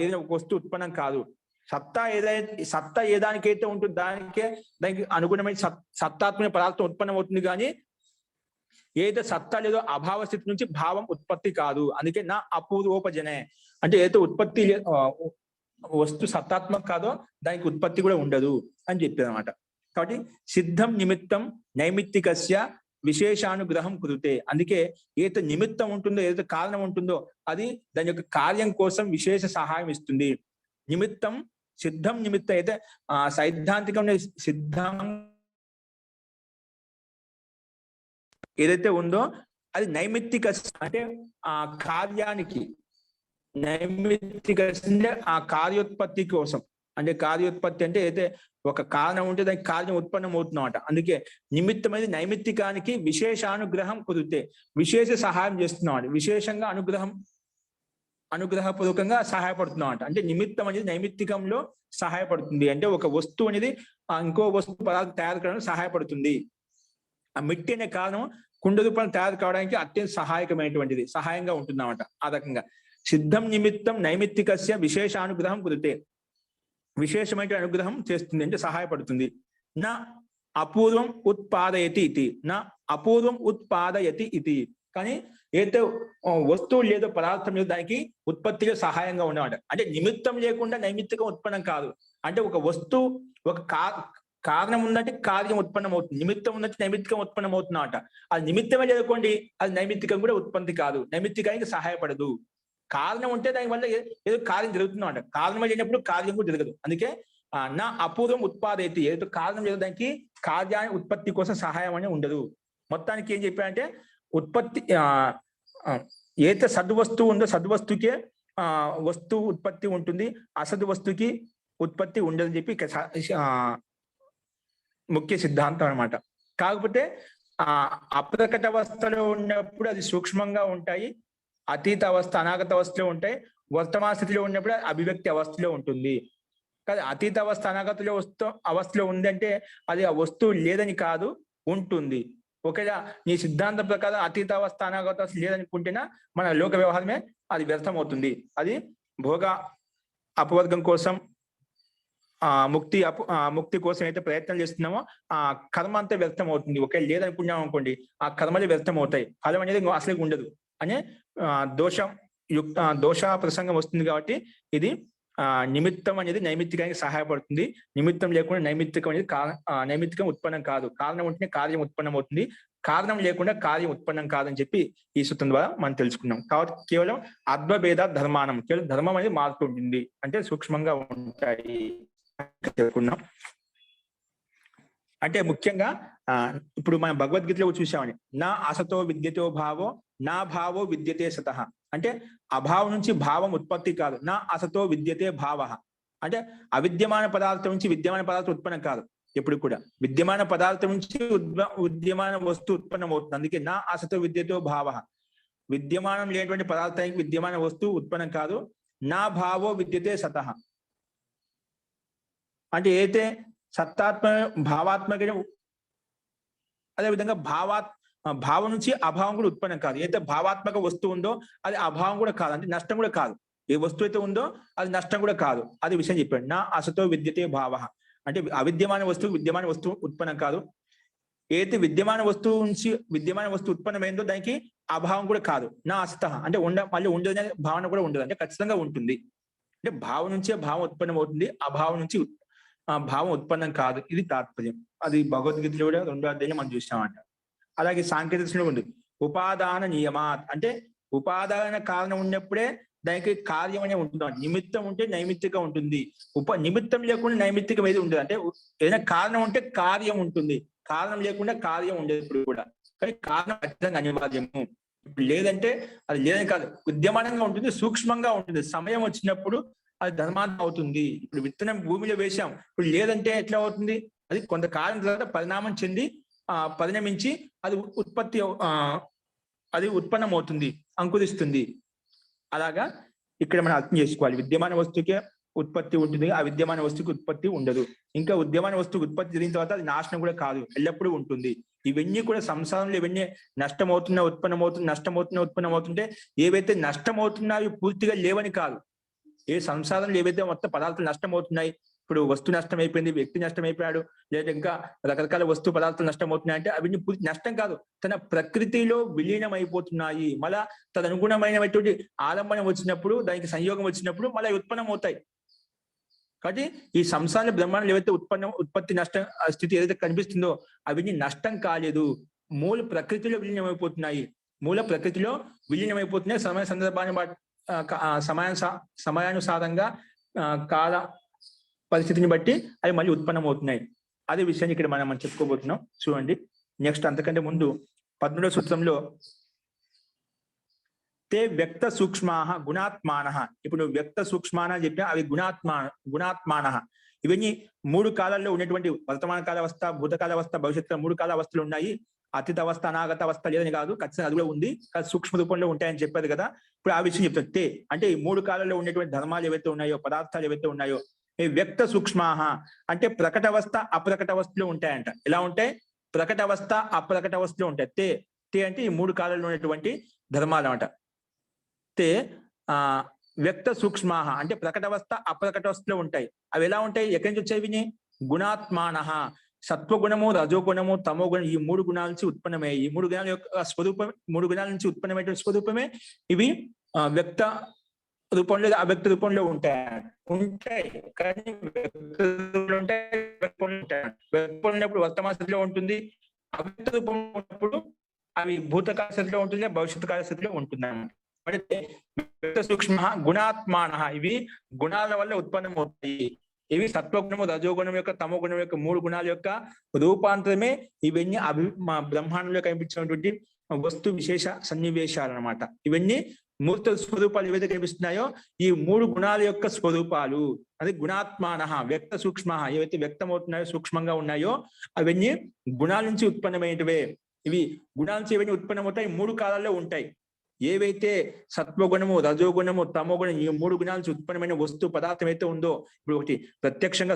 ఏదైనా వస్తువు ఉత్పన్నం కాదు. సత్తా ఏ దానికైతే ఉంటుంది దానికి అనుగుణమైన సత్తాత్మక పదార్థం ఉత్పన్నం అవుతుంది. కానీ ఏదైతే సత్తా లేదో అభావ స్థితి నుంచి భావం ఉత్పత్తి కాదు. అందుకే నా అపూర్వోపజనే, అంటే ఏదైతే ఉత్పత్తి వస్తు సత్తాత్మక కాదో దానికి ఉత్పత్తి కూడా ఉండదు అని చెప్పారు అనమాట. కాబట్టి సిద్ధం నిమిత్తం నైమిత్తికస్య విశేషానుగ్రహం కుదిరితే, అందుకే ఏదైతే నిమిత్తం ఉంటుందో ఏదైతే కారణం ఉంటుందో అది దాని యొక్క కార్యం కోసం విశేష సహాయం ఇస్తుంది. నిమిత్తం సిద్ధం నిమిత్తం అయితే సైద్ధాంతికంలో సిద్ధం ఏదైతే ఉందో అది నైమిత్తిక, అంటే ఆ కార్యానికి నైమిత్తిక ఆ కార్యోత్పత్తి కోసం, అంటే కార్యోత్పత్తి అంటే అయితే ఒక కారణం ఉంటే దానికి కార్యం ఉత్పన్నం అవుతున్నమాట. అందుకే నిమిత్తమైనది నైమిత్తికానికి విశేషానుగ్రహం కుదిరితే విశేష సహాయం చేస్తున్నాం, విశేషంగా అనుగ్రహపూర్వకంగా సహాయపడుతున్నాం. అంటే నిమిత్తం అనేది నైమిత్తికంలో సహాయపడుతుంది, అంటే ఒక వస్తువు అనేది ఇంకో వస్తువు పదార్థం తయారు కావడానికి సహాయపడుతుంది. ఆ మిట్టి అనే కారణం కుండ రూపాలను తయారు కావడానికి అత్యంత సహాయకమైనటువంటిది, సహాయంగా ఉంటుందన్నమాట. ఆ రకంగా సిద్ధం నిమిత్తం నైమిత్తికస్య విశేషానుగ్రహం కుదిరితే విశేషమైన అనుగ్రహం చేస్తుంది, అంటే సహాయపడుతుంది. నా అపూర్వం ఉత్పాదయతి ఇది, నా అపూర్వం ఉత్పాదయతి ఇది. కానీ ఏదైతే వస్తువు లేదో పదార్థం లేదో దానికి ఉత్పత్తిగా సహాయంగా ఉన్నమాట. అంటే నిమిత్తం లేకుండా నైమిత్తికం ఉత్పన్నం కాదు. అంటే ఒక వస్తువు ఒక కారణం ఉందంటే కార్యం ఉత్పన్నం అవుతుంది, నిమిత్తం ఉందంటే నైమిత్తికం ఉత్పన్నం అవుతున్నమాట. అది నిమిత్తమే లేదుకోండి అది నైమిత్తికం కూడా ఉత్పత్తి కాదు, నైమిత్తికానికి సహాయపడదు. కారణం ఉంటే దాని వల్ల ఏదో కార్యం జరుగుతుందన్నమాట, కారణం లేనప్పుడు కార్యం కూడా జరగదు. అందుకే నా అపూర్వం ఉత్పాదైతే ఏదో కారణం లేదో దానికి కార్యాన్ని ఉత్పత్తి కోసం సహాయం అని ఉండదు. మొత్తానికి ఏం చెప్పారంటే ఉత్పత్తి ఏదైతే సద్వస్తువు ఉందో సద్వస్తుకే వస్తువు ఉత్పత్తి ఉంటుంది, అసద్ వస్తువుకి ఉత్పత్తి ఉండదని చెప్పి ముఖ్య సిద్ధాంతం అనమాట. కాకపోతే అప్రకట అవస్థలో ఉన్నప్పుడు అది సూక్ష్మంగా ఉంటాయి, అతీత అవస్థ అనాగత అవస్థలో ఉంటాయి, వర్తమాన స్థితిలో ఉన్నప్పుడు అభివ్యక్తి అవస్థలో ఉంటుంది. కానీ అతీత అవస్థ అనాగతలో అవస్థలో ఉందంటే అది ఆ వస్తువు లేదని కాదు, ఉంటుంది. ఒకవేళ నీ సిద్ధాంతం ప్రకారం అతీత అవస్థ అనాగత అవస్థ లేదనుకుంటేనా మన లోక వ్యవహారమే అది వ్యర్థం అవుతుంది. అది భోగ అపవర్గం కోసం ముక్తి కోసం అయితే ప్రయత్నం చేస్తున్నామో ఆ కర్మ అంతా వ్యర్థం అవుతుంది. ఒకవేళ లేదనుకున్నాం అనుకోండి ఆ కర్మలే వ్యర్థం అవుతాయి, ఫలం అనేది అసలు ఉండదు. అనే దోషం దోష ప్రసంగం వస్తుంది కాబట్టి ఇది నిమిత్తం అనేది నైమిత్తికానికి సహాయపడుతుంది. నిమిత్తం లేకుండా నైమిత్తికం అనేది నైమిత్తికం ఉత్పన్నం కాదు. కారణం ఉంటేనే కార్యం ఉత్పన్నం అవుతుంది. కారణం లేకుండా కార్యం ఉత్పన్నం కాదని చెప్పి ఈ సూత్రం ద్వారా మనం తెలుసుకున్నాం. కాబట్టి కేవలం అద్వభేద ధర్మానం, కేవలం ధర్మం అనేది మారుతుంటుంది, అంటే సూక్ష్మంగా ఉంటాయి తెలుసుకున్నాం. అంటే ముఖ్యంగా ఇప్పుడు మనం భగవద్గీతలో చూసామని నా అసతో విద్యతో భావో నా భావో విద్యతే సతః, అంటే అభావం నుంచి భావం ఉత్పత్తి కాదు. నా అసతో విద్యతే భావ, అంటే అవిద్యమాన పదార్థం నుంచి విద్యమాన పదార్థం ఉత్పన్నం కాదు. ఎప్పుడు కూడా విద్యమాన పదార్థం నుంచి విద్యమాన వస్తువు ఉత్పన్నం అవుతుంది. అందుకే నా అసతో విద్యతో భావ, విద్యమానం లేనటువంటి పదార్థానికి విద్యమాన వస్తువు ఉత్పన్నం కాదు. నా భావో విద్యతే సతః, అంటే ఏదైతే సత్తాత్మ భావాత్మక, అదేవిధంగా భావం నుంచి అభావం కూడా ఉత్పన్నం కాదు. ఏదైతే భావాత్మక వస్తువు ఉందో అది అభావం కూడా కాదు, అంటే నష్టం కూడా కాదు. ఏ వస్తువు అయితే ఉందో అది నష్టం కూడా కాదు. అది విషయం చెప్పాడు. నా అసతో విద్యతే భావ, అంటే అవిద్యమాన వస్తువు విద్యమాన వస్తువు ఉత్పన్నం కాదు. ఏదైతే విద్యమాన వస్తువు నుంచి విద్యమాన వస్తువు ఉత్పన్నమైందో దానికి అభావం కూడా కాదు. నా అసత, అంటే మళ్ళీ ఉండదు అనే భావన కూడా ఉండదు, అంటే ఖచ్చితంగా ఉంటుంది. అంటే భావం నుంచే భావం ఉత్పన్నం అవుతుంది, అభావం నుంచి భావం ఉత్పన్నం కాదు. ఇది తాత్పర్యం. అది భగవద్గీతలో కూడా 2వ అధ్యాయంలో మనం చూసామంట. అలాగే సాంకేతికంలో ఉంది ఉపాదాన నియమాత్, అంటే ఉపాదాన కారణం ఉన్నప్పుడే దానికి కార్యం అనే ఉంటుంది. నిమిత్తం ఉంటే నైమిత్తికం ఉంటుంది. నిమిత్తం లేకుండా నైమిత్తికం ఏది ఉంటుంది, అంటే ఏదైనా కారణం ఉంటే కార్యం ఉంటుంది, కారణం లేకుండా కార్యం ఉండదు ఇప్పుడు కూడా. కానీ కారణం ఖచ్చితంగా అనివార్యము. ఇప్పుడు లేదంటే అది లేదని కాదు, విద్యమానంగా ఉంటుంది, సూక్ష్మంగా ఉంటుంది. సమయం వచ్చినప్పుడు అది ధర్మార్థం అవుతుంది. ఇప్పుడు విత్తనం భూమిలో వేశాం, ఇప్పుడు లేదంటే ఎట్లా అవుతుంది, అది కొంతకాలం తర్వాత పరిణామం చెంది పరిణమించి అది ఉత్పన్నం అవుతుంది, అంకురిస్తుంది. అలాగా ఇక్కడ మనం అర్థం చేసుకోవాలి. విద్యమాన వస్తువుకే ఉత్పత్తి ఉంటుంది, ఆ విద్యమాన వస్తువుకి ఉత్పత్తి ఉండదు. ఇంకా ఉద్యమాన వస్తువు ఉత్పత్తి జరిగిన తర్వాత అది నాశనం కూడా కాదు, ఎల్లప్పుడూ ఉంటుంది. ఇవన్నీ కూడా సంసారంలో ఇవన్నీ నష్టమవుతున్నా ఉత్పన్నమవుతుంది, నష్టమవుతున్నా ఉత్పన్నమవుతుంటే ఏవైతే నష్టమవుతున్నాయో పూర్తిగా లేవని కాదు. ఏ సంసారంలో ఏవైతే మొత్తం పదార్థాలు నష్టమవుతున్నాయి, ఇప్పుడు వస్తు నష్టం అయిపోయింది, వ్యక్తి నష్టం అయిపోయాడు, లేదా ఇంకా రకరకాల వస్తు పదార్థాలు నష్టం అవుతున్నాయి అంటే అవన్నీ పూర్తి నష్టం కాదు, తన ప్రకృతిలో విలీనం అయిపోతున్నాయి. మళ్ళా తదనుగుణమైనటువంటి ఆలంబనం వచ్చినప్పుడు, దానికి సంయోగం వచ్చినప్పుడు మళ్ళీ ఉత్పన్నం అవుతాయి. కాబట్టి ఈ సంసార బ్రహ్మాండాలు ఏవైతే ఉత్పత్తి నష్టం స్థితి ఏదైతే కనిపిస్తుందో అవన్నీ నష్టం కాలేదు, మూల ప్రకృతిలో విలీనమైపోతున్నాయి. మూల ప్రకృతిలో విలీనమైపోతున్నాయి. సమయ సందర్భాన్ని సమయానుసారంగా కాల పరిస్థితిని బట్టి అవి మళ్ళీ ఉత్పన్నం అవుతున్నాయి. అదే విషయాన్ని ఇక్కడ మనం చెప్పుకోబోతున్నాం. చూడండి నెక్స్ట్. అంతకంటే ముందు 13వ సూత్రంలో తే వ్యక్త సూక్ష్మాః గుణాత్మానః, ఇప్పుడు వ్యక్త సూక్ష్మాన చెప్పినా అవి గుణాత్మానః. ఇవన్నీ 3 కాలాల్లో ఉన్నటువంటి వర్తమాన కాలావస్థ, భూతకాలావస్థ, భవిష్యత్తు 3 కాలావస్థలు ఉన్నాయి. అతీత అవస్థ, అనాగత అవస్థ లేదని కాదు, ఖచ్చితంగా అది కూడా ఉంది, సూక్ష్మ రూపంలో ఉంటాయని చెప్పారు కదా. ఇప్పుడు ఆ విషయం చెప్తారు. తే అంటే ఈ 3 కాలాల్లో ఉన్నటువంటి ధర్మాలు ఏవైతే ఉన్నాయో, పదార్థాలు ఏవైతే ఉన్నాయో, ఈ వ్యక్త సూక్ష్మాః అంటే ప్రకట అవస్థ, అప్రకట అవస్థలో ఉంటాయంట. ఎలా ఉంటాయి? ప్రకట అవస్థ, అప్రకట అవస్థలో ఉంటాయి. తే అంటే ఈ 3 కాలాల్లో ఉన్నటువంటి ధర్మాలు అన్నమాట. తే వ్యక్త సూక్ష్మాః అంటే ప్రకటవస్థ, అప్రకటవస్థలో ఉంటాయి. అవి ఎలా ఉంటాయి? ఎక్కడి నుంచి వచ్చేవి? గుణాత్మానః, సత్వగుణము, రజోగుణము, తమో గుణం, ఈ 3 గుణాల నుంచి ఉత్పన్నమయ్యాయి. ఈ 3 గుణాల యొక్క స్వరూపం, 3 గుణాల నుంచి ఉత్పన్నమైన స్వరూపమే ఇవి. వ్యక్త రూపంలో, అవ్యక్త రూపంలో ఉంటాయి. కానీ వ్యక్త ఉన్నప్పుడు వర్తమాన స్థితిలో ఉంటుంది, అవ్యక్త రూపంలో ఉన్నప్పుడు అవి భూతకాల స్థితిలో ఉంటుంది, భవిష్యత్తు కాల స్థితిలో ఉంటుంది. సూక్ష్మ గుణాత్మానః ఇవి గుణాల వల్ల ఉత్పన్నం అవుతాయి. ఇవి సత్వగుణము, రజోగుణం యొక్క, తమో గుణం యొక్క 3 గుణాల యొక్క రూపాంతరమే ఇవన్నీ బ్రహ్మాండంలో కనిపించినటువంటి వస్తు విశేష సన్నివేశాలు అన్నమాట. ఇవన్నీ మూర్త స్వరూపాలు ఏవైతే కనిపిస్తున్నాయో ఈ 3 గుణాల యొక్క స్వరూపాలు. అది గుణాత్మానః వ్యక్త సూక్ష్మ, ఏవైతే వ్యక్తమవుతున్నాయో, సూక్ష్మంగా ఉన్నాయో అవన్నీ గుణాల నుంచి ఉత్పన్నమైనవే. ఇవి గుణాల నుంచి ఏవైనా ఉత్పన్నమవుతాయి 3 కాలాల్లో ఉంటాయి. ఏవైతే సత్వగుణము, రజోగుణము, తమోగుణం ఈ 3 గుణాల నుంచి ఉత్పన్నమైన వస్తు పదార్థం అయితే ఉందో, ఇప్పుడు ఒకటి ప్రత్యక్షంగా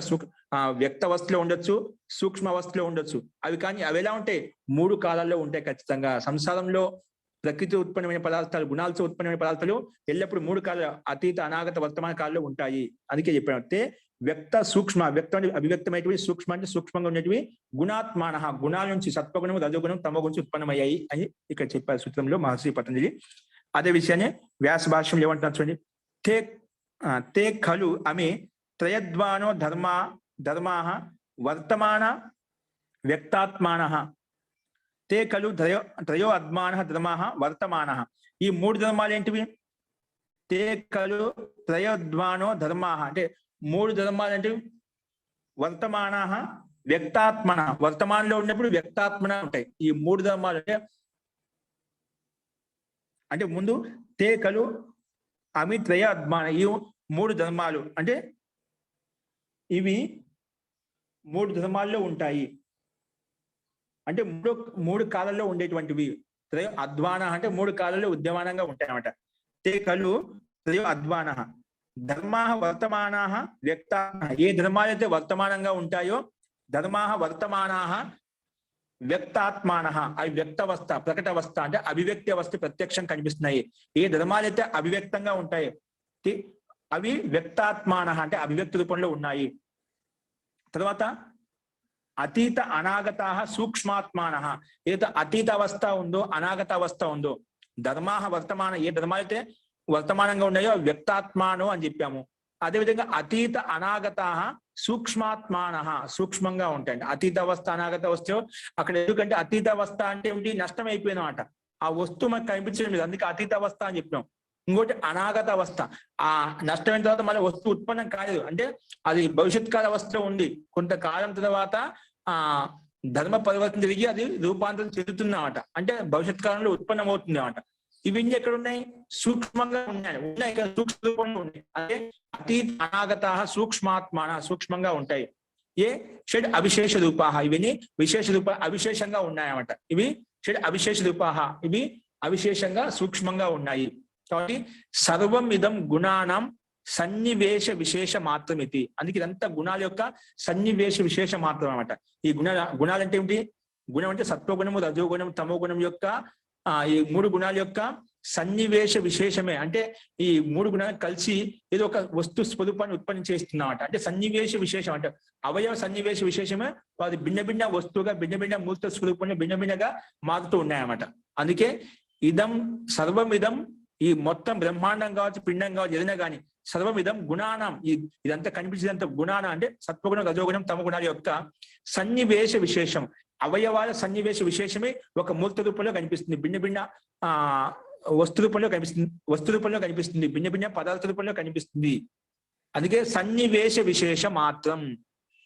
వ్యక్త అవస్థలో ఉండొచ్చు, సూక్ష్మ అవస్థలో ఉండొచ్చు. అవి కానీ అవి ఎలా ఉంటాయి? 3 కాలాల్లో ఉంటాయి ఖచ్చితంగా. సంసారంలో ప్రకృతి ఉత్పన్నమైన పదార్థాలు, గుణాలతో ఉత్పన్నమైన పదార్థాలు ఎల్లప్పుడు 3 కాలాలు, అతీత, అనాగత, వర్తమాన కాలంలో ఉంటాయి. అందుకే చెప్పినట్టే వ్యక్త సూక్ష్మ, వ్యక్తం అంటే అభివ్యక్తమైనవి, సూక్ష్మ అంటే సూక్ష్మంగా ఉన్నటివి. గుణాత్మానః గుణాల నుంచి సత్వగుణము, రజోగుణం, తమో గురించి ఉత్పన్నమయ్యాయి అని ఇక్కడ చెప్పారు సూత్రంలో మహర్షి పతంజలి. అదే విషయాన్ని వ్యాస భాష్యంలో ఏమంటున్నారు చూడండి. తే తే ఖలు అమి త్రయద్వానో ధర్మాః వర్తమాన వ్యక్తాత్మానః. తే ఖలు త్రయో అద్మానః ధర్మాః వర్తమానః. ఈ 3 ధర్మాలు ఏంటివి? తే ఖలు త్రయోద్వానో ధర్మాః అంటే 3 ధర్మాలు అంటే వర్తమానః వ్యక్తాత్మన. వర్తమానంలో ఉన్నప్పుడు వ్యక్తాత్మన ఉంటాయి. ఈ 3 ధర్మాలు అంటే ముందు తే ఖలు అమి త్రయ అద్మాన, ఈ 3 ధర్మాలు అంటే ఇవి 3 ధర్మాల్లో ఉంటాయి. అంటే మూడు కాలాల్లో ఉండేటువంటివి. త్రయ అద్వాన అంటే 3 కాలాల్లో ఉద్యమానంగా ఉంటాయి అన్నమాట. తే ఖలు త్రయో అద్వాన ధర్మాః వర్తమానాః వ్యక్తాత్మన. ఏ ధర్మాలైతే వర్తమానంగా ఉంటాయో ధర్మాః వర్తమానాః వ్యక్తాత్మానః, అవి వ్యక్తవస్థ ప్రకటవస్థ అంటే అభివ్యక్తి అవస్థ ప్రత్యక్షం కనిపిస్తున్నాయి. ఏ ధర్మాలైతే అభివ్యక్తంగా ఉంటాయి అవి వ్యక్తాత్మానః అంటే అభివ్యక్తి రూపంలో ఉన్నాయి. తర్వాత అతీత అనాగతాః సూక్ష్మాత్మానః. ఏదైతే అతీత అవస్థ ఉందో అనాగత అవస్థ ఉందో ధర్మాః వర్తమాన, ఏ ధర్మాలైతే వర్తమానంగా ఉన్నాయో వ్యక్తాత్మానో అని చెప్పాము. అదేవిధంగా అతీత అనాగతాః సూక్ష్మాత్మానః సూక్ష్మంగా ఉంటాయండి. అతీత అవస్థ అనాగత అవస్థ అక్కడ ఎందుకంటే అతీత అవస్థ అంటే ఏమిటి? నష్టం అయిపోయినమాట. ఆ వస్తువు మనకు కనిపించడం లేదు, అందుకే అతీత అవస్థ అని చెప్పినాం. ఇంకోటి అనాగత అవస్థ, ఆ నష్టమైన తర్వాత మళ్ళీ వస్తువు ఉత్పన్నం కాలేదు అంటే అది భవిష్యత్ కాల అవస్థలో ఉంది. కొంతకాలం తర్వాత ఆ ధర్మ పరివర్తన జరిగి అది రూపాంతరం చెందుతుందన్నమాట. అంటే భవిష్యత్ కాలంలో ఉత్పన్నం అవుతుంది అన్నమాట. ఇవన్నీ ఎక్కడ ఉన్నాయి? సూక్ష్మంగా ఉన్నాయి సూక్ష్మ రూపంలో ఉన్నాయి. అదే అతీత అనాగతాః సూక్ష్మాత్మాన సూక్ష్మంగా ఉంటాయి. ఏ షడ్ అవిశేష రూపాః, ఇవన్నీ విశేష రూప అవిశేషంగా ఉన్నాయన్నమాట. ఇవి షడ్ అవిశేష రూపాః, ఇవి అవిశేషంగా సూక్ష్మంగా ఉన్నాయి. కాబట్టి సర్వం ఇదం గుణానాం సన్నివేశ విశేష మాత్రం ఇది. అందుకే ఇదంతా గుణాల యొక్క సన్నివేశ విశేష మాత్రం అన్నమాట. ఈ గుణాలు అంటే ఏమిటి? గుణం అంటే సత్వగుణము రజోగుణం తమో గుణం యొక్క ఈ 3 గుణాల యొక్క సన్నివేశ విశేషమే. అంటే ఈ 3 గుణాలు కలిసి ఏదో ఒక వస్తు స్వరూపాన్ని ఉత్పత్తి చేస్తున్నమాట. అంటే సన్నివేశ విశేషం అంటే అవయవ సన్నివేశ విశేషమే. వారి భిన్న భిన్న వస్తువుగా భిన్న భిన్న మూర్త స్వరూపంలో భిన్న భిన్నగా మారుతూ ఉన్నాయన్నమాట. అందుకే ఇదం సర్వం ఇదం, ఈ మొత్తం బ్రహ్మాండం కావచ్చు పిండం కావచ్చు ఏదైనా కానీ సర్వం ఇదం గుణానం, ఇదంతా కనిపించేదంతా గుణాన అంటే సత్వగుణం రజోగుణం తమ గుణాల యొక్క సన్నివేశ విశేషం. అవయవాల సన్నివేశ విశేషమే ఒక మూర్త రూపంలో కనిపిస్తుంది, భిన్న భిన్న వస్తు రూపంలో కనిపిస్తుంది, భిన్న భిన్న పదార్థ రూపంలో కనిపిస్తుంది. అందుకే సన్నివేశ విశేష మాత్రం.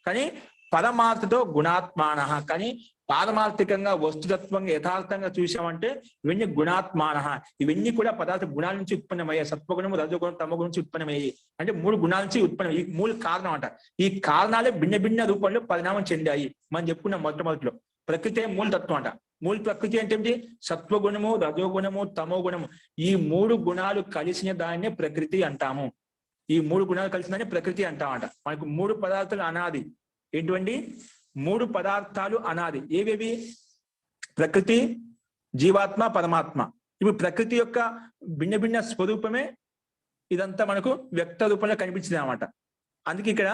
కానీ పరమార్థతో గుణాత్మాన, కానీ పారమార్థికంగా వస్తుతత్వంగా యథార్థంగా చూసామంటే ఇవన్నీ గుణాత్మాన. ఇవన్నీ కూడా పదార్థ గుణాల నుంచి ఉత్పన్నమయ్యాయి. సత్వగుణము రజోగుణం తమగుణం నుంచి ఉత్పన్నమయ్యాయి. అంటే 3 గుణాల నుంచి ఉత్పన్నం, ఈ 3 కారణం అంట. ఈ కారణాలే భిన్న భిన్న రూపంలో పరిణామం చెందాయి. మనం చెప్పుకున్నాం మొట్టమొదటిలో. ప్రకృతి మూలతత్వం అంట. మూల ప్రకృతి అంటే ఏంటి? సత్వగుణము రజోగుణము తమో గుణము, ఈ 3 గుణాలు కలిసిన దాన్నే ప్రకృతి అంటాము. ఈ 3 గుణాలు కలిసిన దాన్ని ప్రకృతి అంటామంట. మనకు 3 పదార్థాలు అనాది. ఏంటివండి? 3 పదార్థాలు అనాది. ఏవేవి? ప్రకృతి, జీవాత్మ, పరమాత్మ. ఇప్పుడు ప్రకృతి యొక్క భిన్న భిన్న స్వరూపమే ఇదంతా మనకు వ్యక్త రూపంలో కనిపించింది అన్నమాట. అందుకే ఇక్కడ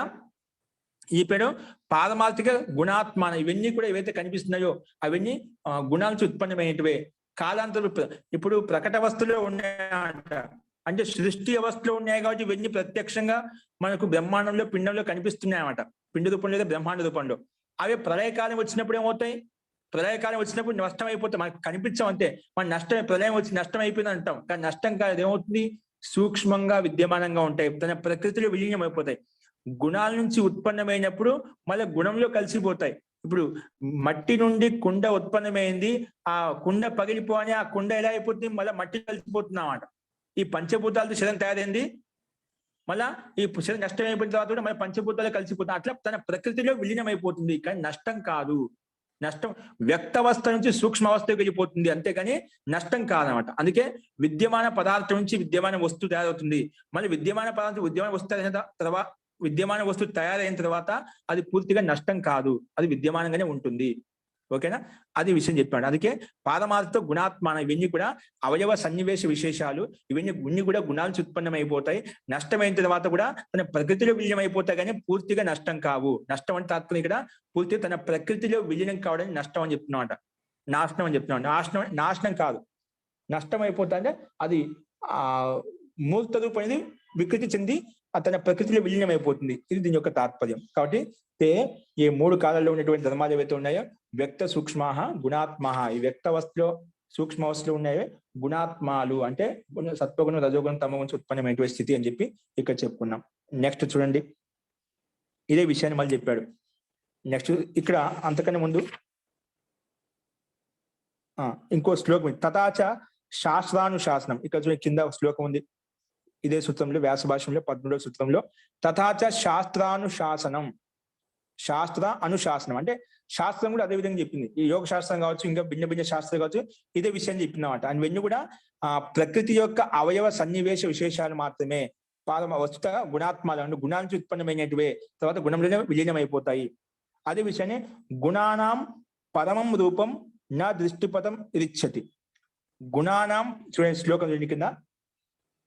ఈ పేరు పారమార్థిక గుణాత్మాన. ఇవన్నీ కూడా ఏవైతే కనిపిస్తున్నాయో అవన్నీ గుణాల నుంచి ఉత్పన్నమైనటివే. కాలాంతర ఇప్పుడు ప్రకట అవస్థలో ఉన్నాయంట, అంటే సృష్టి అవస్థలో ఉన్నాయి కాబట్టి ఇవన్నీ ప్రత్యక్షంగా మనకు బ్రహ్మాండంలో పిండంలో కనిపిస్తున్నాయన్నమాట. పిండ రూపంలో లేదా బ్రహ్మాండ రూపంలో. అవి ప్రళయకాలం వచ్చినప్పుడు ఏమవుతాయి? ప్రళయకాలం వచ్చినప్పుడు నష్టం అయిపోతాయి, మనకు కనిపించం అంతే. మన నష్టం ప్రళయం వచ్చి నష్టం అయిపోయింది అంటాం, కానీ నష్టం కాదు. ఏమవుతుంది? సూక్ష్మంగా విద్యమానంగా ఉంటాయి, తన ప్రకృతిలో విలీనం అయిపోతాయి. గుణాల నుంచి ఉత్పన్నమైనప్పుడు మళ్ళీ గుణంలో కలిసిపోతాయి. ఇప్పుడు మట్టి నుండి కుండ ఉత్పన్నమైంది, ఆ కుండ పగిలిపోని ఆ కుండ ఎలా అయిపోతుంది? మళ్ళీ మట్టి కలిసిపోతుంది అన్నమాట. ఈ పంచభూతాలతో శరీరం తయారైంది, మళ్ళా ఈ శరీరం నష్టం అయిపోయిన తర్వాత కూడా మళ్ళీ పంచభూతాలు కలిసిపోతుంది. అట్లా తన ప్రకృతిలో విలీనం అయిపోతుంది, కానీ నష్టం కాదు. నష్టం వ్యక్తవస్థ నుంచి సూక్ష్మ అవస్థకు వెళ్ళిపోతుంది, అంతేగాని నష్టం కాదనమాట. అందుకే విద్యమాన పదార్థం నుంచి విద్యమాన వస్తువు తయారవుతుంది. మళ్ళీ విద్యమాన పదార్థం విద్యమాన వస్తువు తయారైన తర్వాత అది పూర్తిగా నష్టం కాదు, అది విద్యమానంగానే ఉంటుంది. ఓకేనా? అది విషయం చెప్పాడు. అందుకే పారమార్థతో గుణాత్మాన, ఇవన్నీ కూడా అవయవ సన్నివేశ విశేషాలు. ఇవన్నీ కూడా గుణాల నుంచి ఉత్పన్నమైపోతాయి. నష్టమైన తర్వాత కూడా తన ప్రకృతిలో విలీనం అయిపోతాయి, కానీ పూర్తిగా నష్టం కావు. నష్టం అంటే తాత్పర్యం ఇక్కడ పూర్తిగా తన ప్రకృతిలో విలీనం కావడానికి నష్టం అని చెప్తున్నామంట. నాశనం అని చెప్తున్నాం. నాశనం కాదు. నష్టం అయిపోతా అంటే అది ఆ మూర్త రూపం అనేది వికృతి చెంది తన ప్రకృతిలో విలీనం అయిపోతుంది. ఇది దీని యొక్క తాత్పర్యం. కాబట్టి ఈ 3 కాలాల్లో ఉన్నటువంటి ధర్మాలు ఏవైతే ఉన్నాయో వ్యక్త సూక్ష్మాహ గుణాత్మహ, ఈ వ్యక్త అవస్థలో సూక్ష్మ అవస్థలు ఉన్నాయో గుణాత్మాలు అంటే సత్వగుణం రజోగుణం తమగుణం ఉత్పన్నమైనటువంటి స్థితి అని చెప్పి ఇక్కడ చెప్పుకున్నాం. నెక్స్ట్ చూడండి, ఇదే విషయాన్ని మళ్ళీ చెప్పాడు. నెక్స్ట్ ఇక్కడ అంతకన్నా ముందు ఇంకో శ్లోకం, తథాచ శాస్త్రానుశాసనం. ఇక్కడ చూడండి కింద శ్లోకం ఉంది ఇదే సూత్రంలో, వ్యాస భాష్యంలో 13వ సూత్రంలో, తథాచ శాస్త్రానుశాసనం. శాస్త్ర అనుశాసనం అంటే శాస్త్రం కూడా అదే విధంగా చెప్పింది. ఈ యోగ శాస్త్రం కావచ్చు, ఇంకా భిన్న భిన్న శాస్త్రం కావచ్చు, ఇదే విషయం చెప్పిందన్నమాట. అవన్నీ కూడా ప్రకృతి యొక్క అవయవ సన్నివేశ విశేషాలు మాత్రమే. వస్తుత గుణాత్మాలు అంటే గుణాల నుంచి ఉత్పన్నమైనటివే, తర్వాత గుణంలోనే విలీనం అయిపోతాయి. అదే విషయాన్ని గుణానాం పరమం రూపం నా దృష్టిపథం రిచ్చతి. గుణానాం చూడండి శ్లోకం కింద,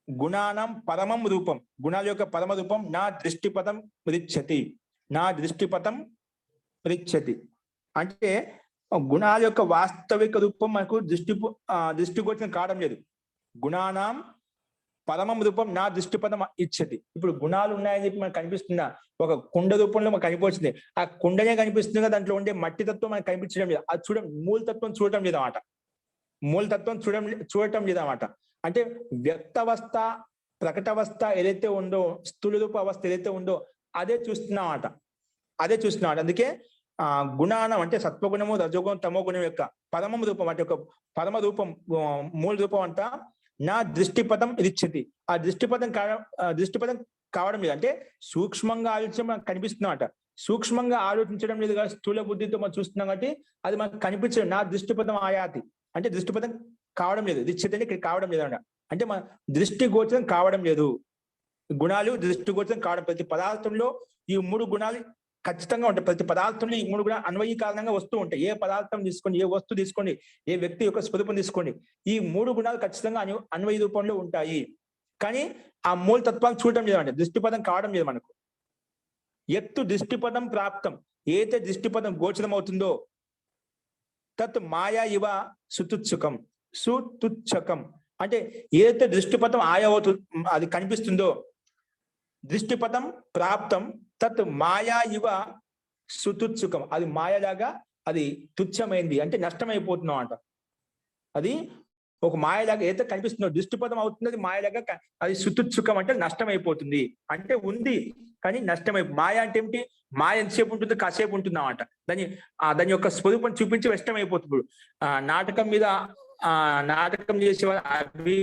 గుణానాం పరమం రూపం, గుణాల యొక్క పరమ రూపం నా దృష్టిపథం రిచ్చతి, నా దృష్టిపథం రిచ్చతి అంటే గుణాల యొక్క వాస్తవిక రూపం మనకు దృష్టిగోచరం కావడం లేదు. గుణానాం పరమం రూపం నా దృష్టిపథం ఇచ్చతి. ఇప్పుడు గుణాలు ఉన్నాయని చెప్పి మనకు కనిపిస్తుందా? ఒక కుండ రూపంలో మనకు కనిపిస్తుంది. ఆ కుండనే కనిపిస్తుంది కదా, దాంట్లో ఉండే మట్టి తత్వం మనకు కనిపించడం లేదు. అది మూలతత్వం చూడటం లేదన్నమాట. మూలతత్వం చూడటం లేదన్నమాట. అంటే వ్యక్తవస్థ ప్రకటవస్థ ఏదైతే ఉందో, స్థూల రూప అవస్థ ఏదైతే ఉందో అదే చూస్తున్నామట. అందుకే గుణానం అంటే సత్వగుణము రజోగుణం తమో గుణం యొక్క పరమ రూపం, వాటి యొక్క పరమ రూపం మూల రూపం అంతా నా దృష్టిపథం ఇచ్చింది. ఆ దృష్టిపథం కావడం లేదు. అంటే సూక్ష్మంగా ఆలోచించడం మనకు కనిపిస్తున్నామట. సూక్ష్మంగా ఆలోచించడం లేదు కదా, స్థూల బుద్ధితో మనం చూస్తున్నాం కాబట్టి అది మనకు కనిపించడం. నా దృష్టిపథం ఆయాతి అంటే దృష్టిపథం కావడం లేదు. దిచ్చతి అంటే ఇక్కడ కావడం లేదు అన్నమాట. అంటే మన దృష్టి గోచరం కావడం లేదు. గుణాలు దృష్టి గోచరం కావడం, ప్రతి పదార్థంలో ఈ 3 గుణాలు ఖచ్చితంగా ఉంటాయి. ప్రతి పదార్థంలో ఈ 3 గుణాలు అన్వయీ కారణంగా వస్తూ ఉంటాయి. ఏ పదార్థం తీసుకోండి, ఏ వస్తువు తీసుకోండి, ఏ వ్యక్తి యొక్క స్వరూపం తీసుకోండి, ఈ 3 గుణాలు ఖచ్చితంగా అన్వయీ రూపంలో ఉంటాయి. కానీ ఆ మూల తత్వాలు చూడటం లేదంటే దృష్టిపదం కావడం లేదు మనకు. ఎత్తు దృష్టిపదం ప్రాప్తం, ఏదైతే దృష్టిపదం గోచరం అవుతుందో తత్ మాయా ఇవ సుతుచ్చకం అంటే ఏదైతే దృష్టిపథం అది కనిపిస్తుందో, దృష్టిపథం ప్రాప్తం తత్ మాయా ఇవ సుతుత్సుకం, అది మాయలాగా అది తుచ్చమైంది అంటే నష్టమైపోతున్నాం అంట. అది ఒక మాయలాగా ఏదైతే కనిపిస్తుందో దృష్టిపథం అవుతుంది, అది మాయలాగా అది సుతుత్సుకం అంటే నష్టమైపోతుంది. అంటే ఉంది కానీ మాయ అంటే ఏమిటి? మాయ ఎంతసేపు ఉంటుంది? కాసేపు ఉంటుందన్నమాట. దాని యొక్క స్వరూపం చూపించి నష్టం అయిపోతుంది. నాటకం మీద నాటకం చేసే అవి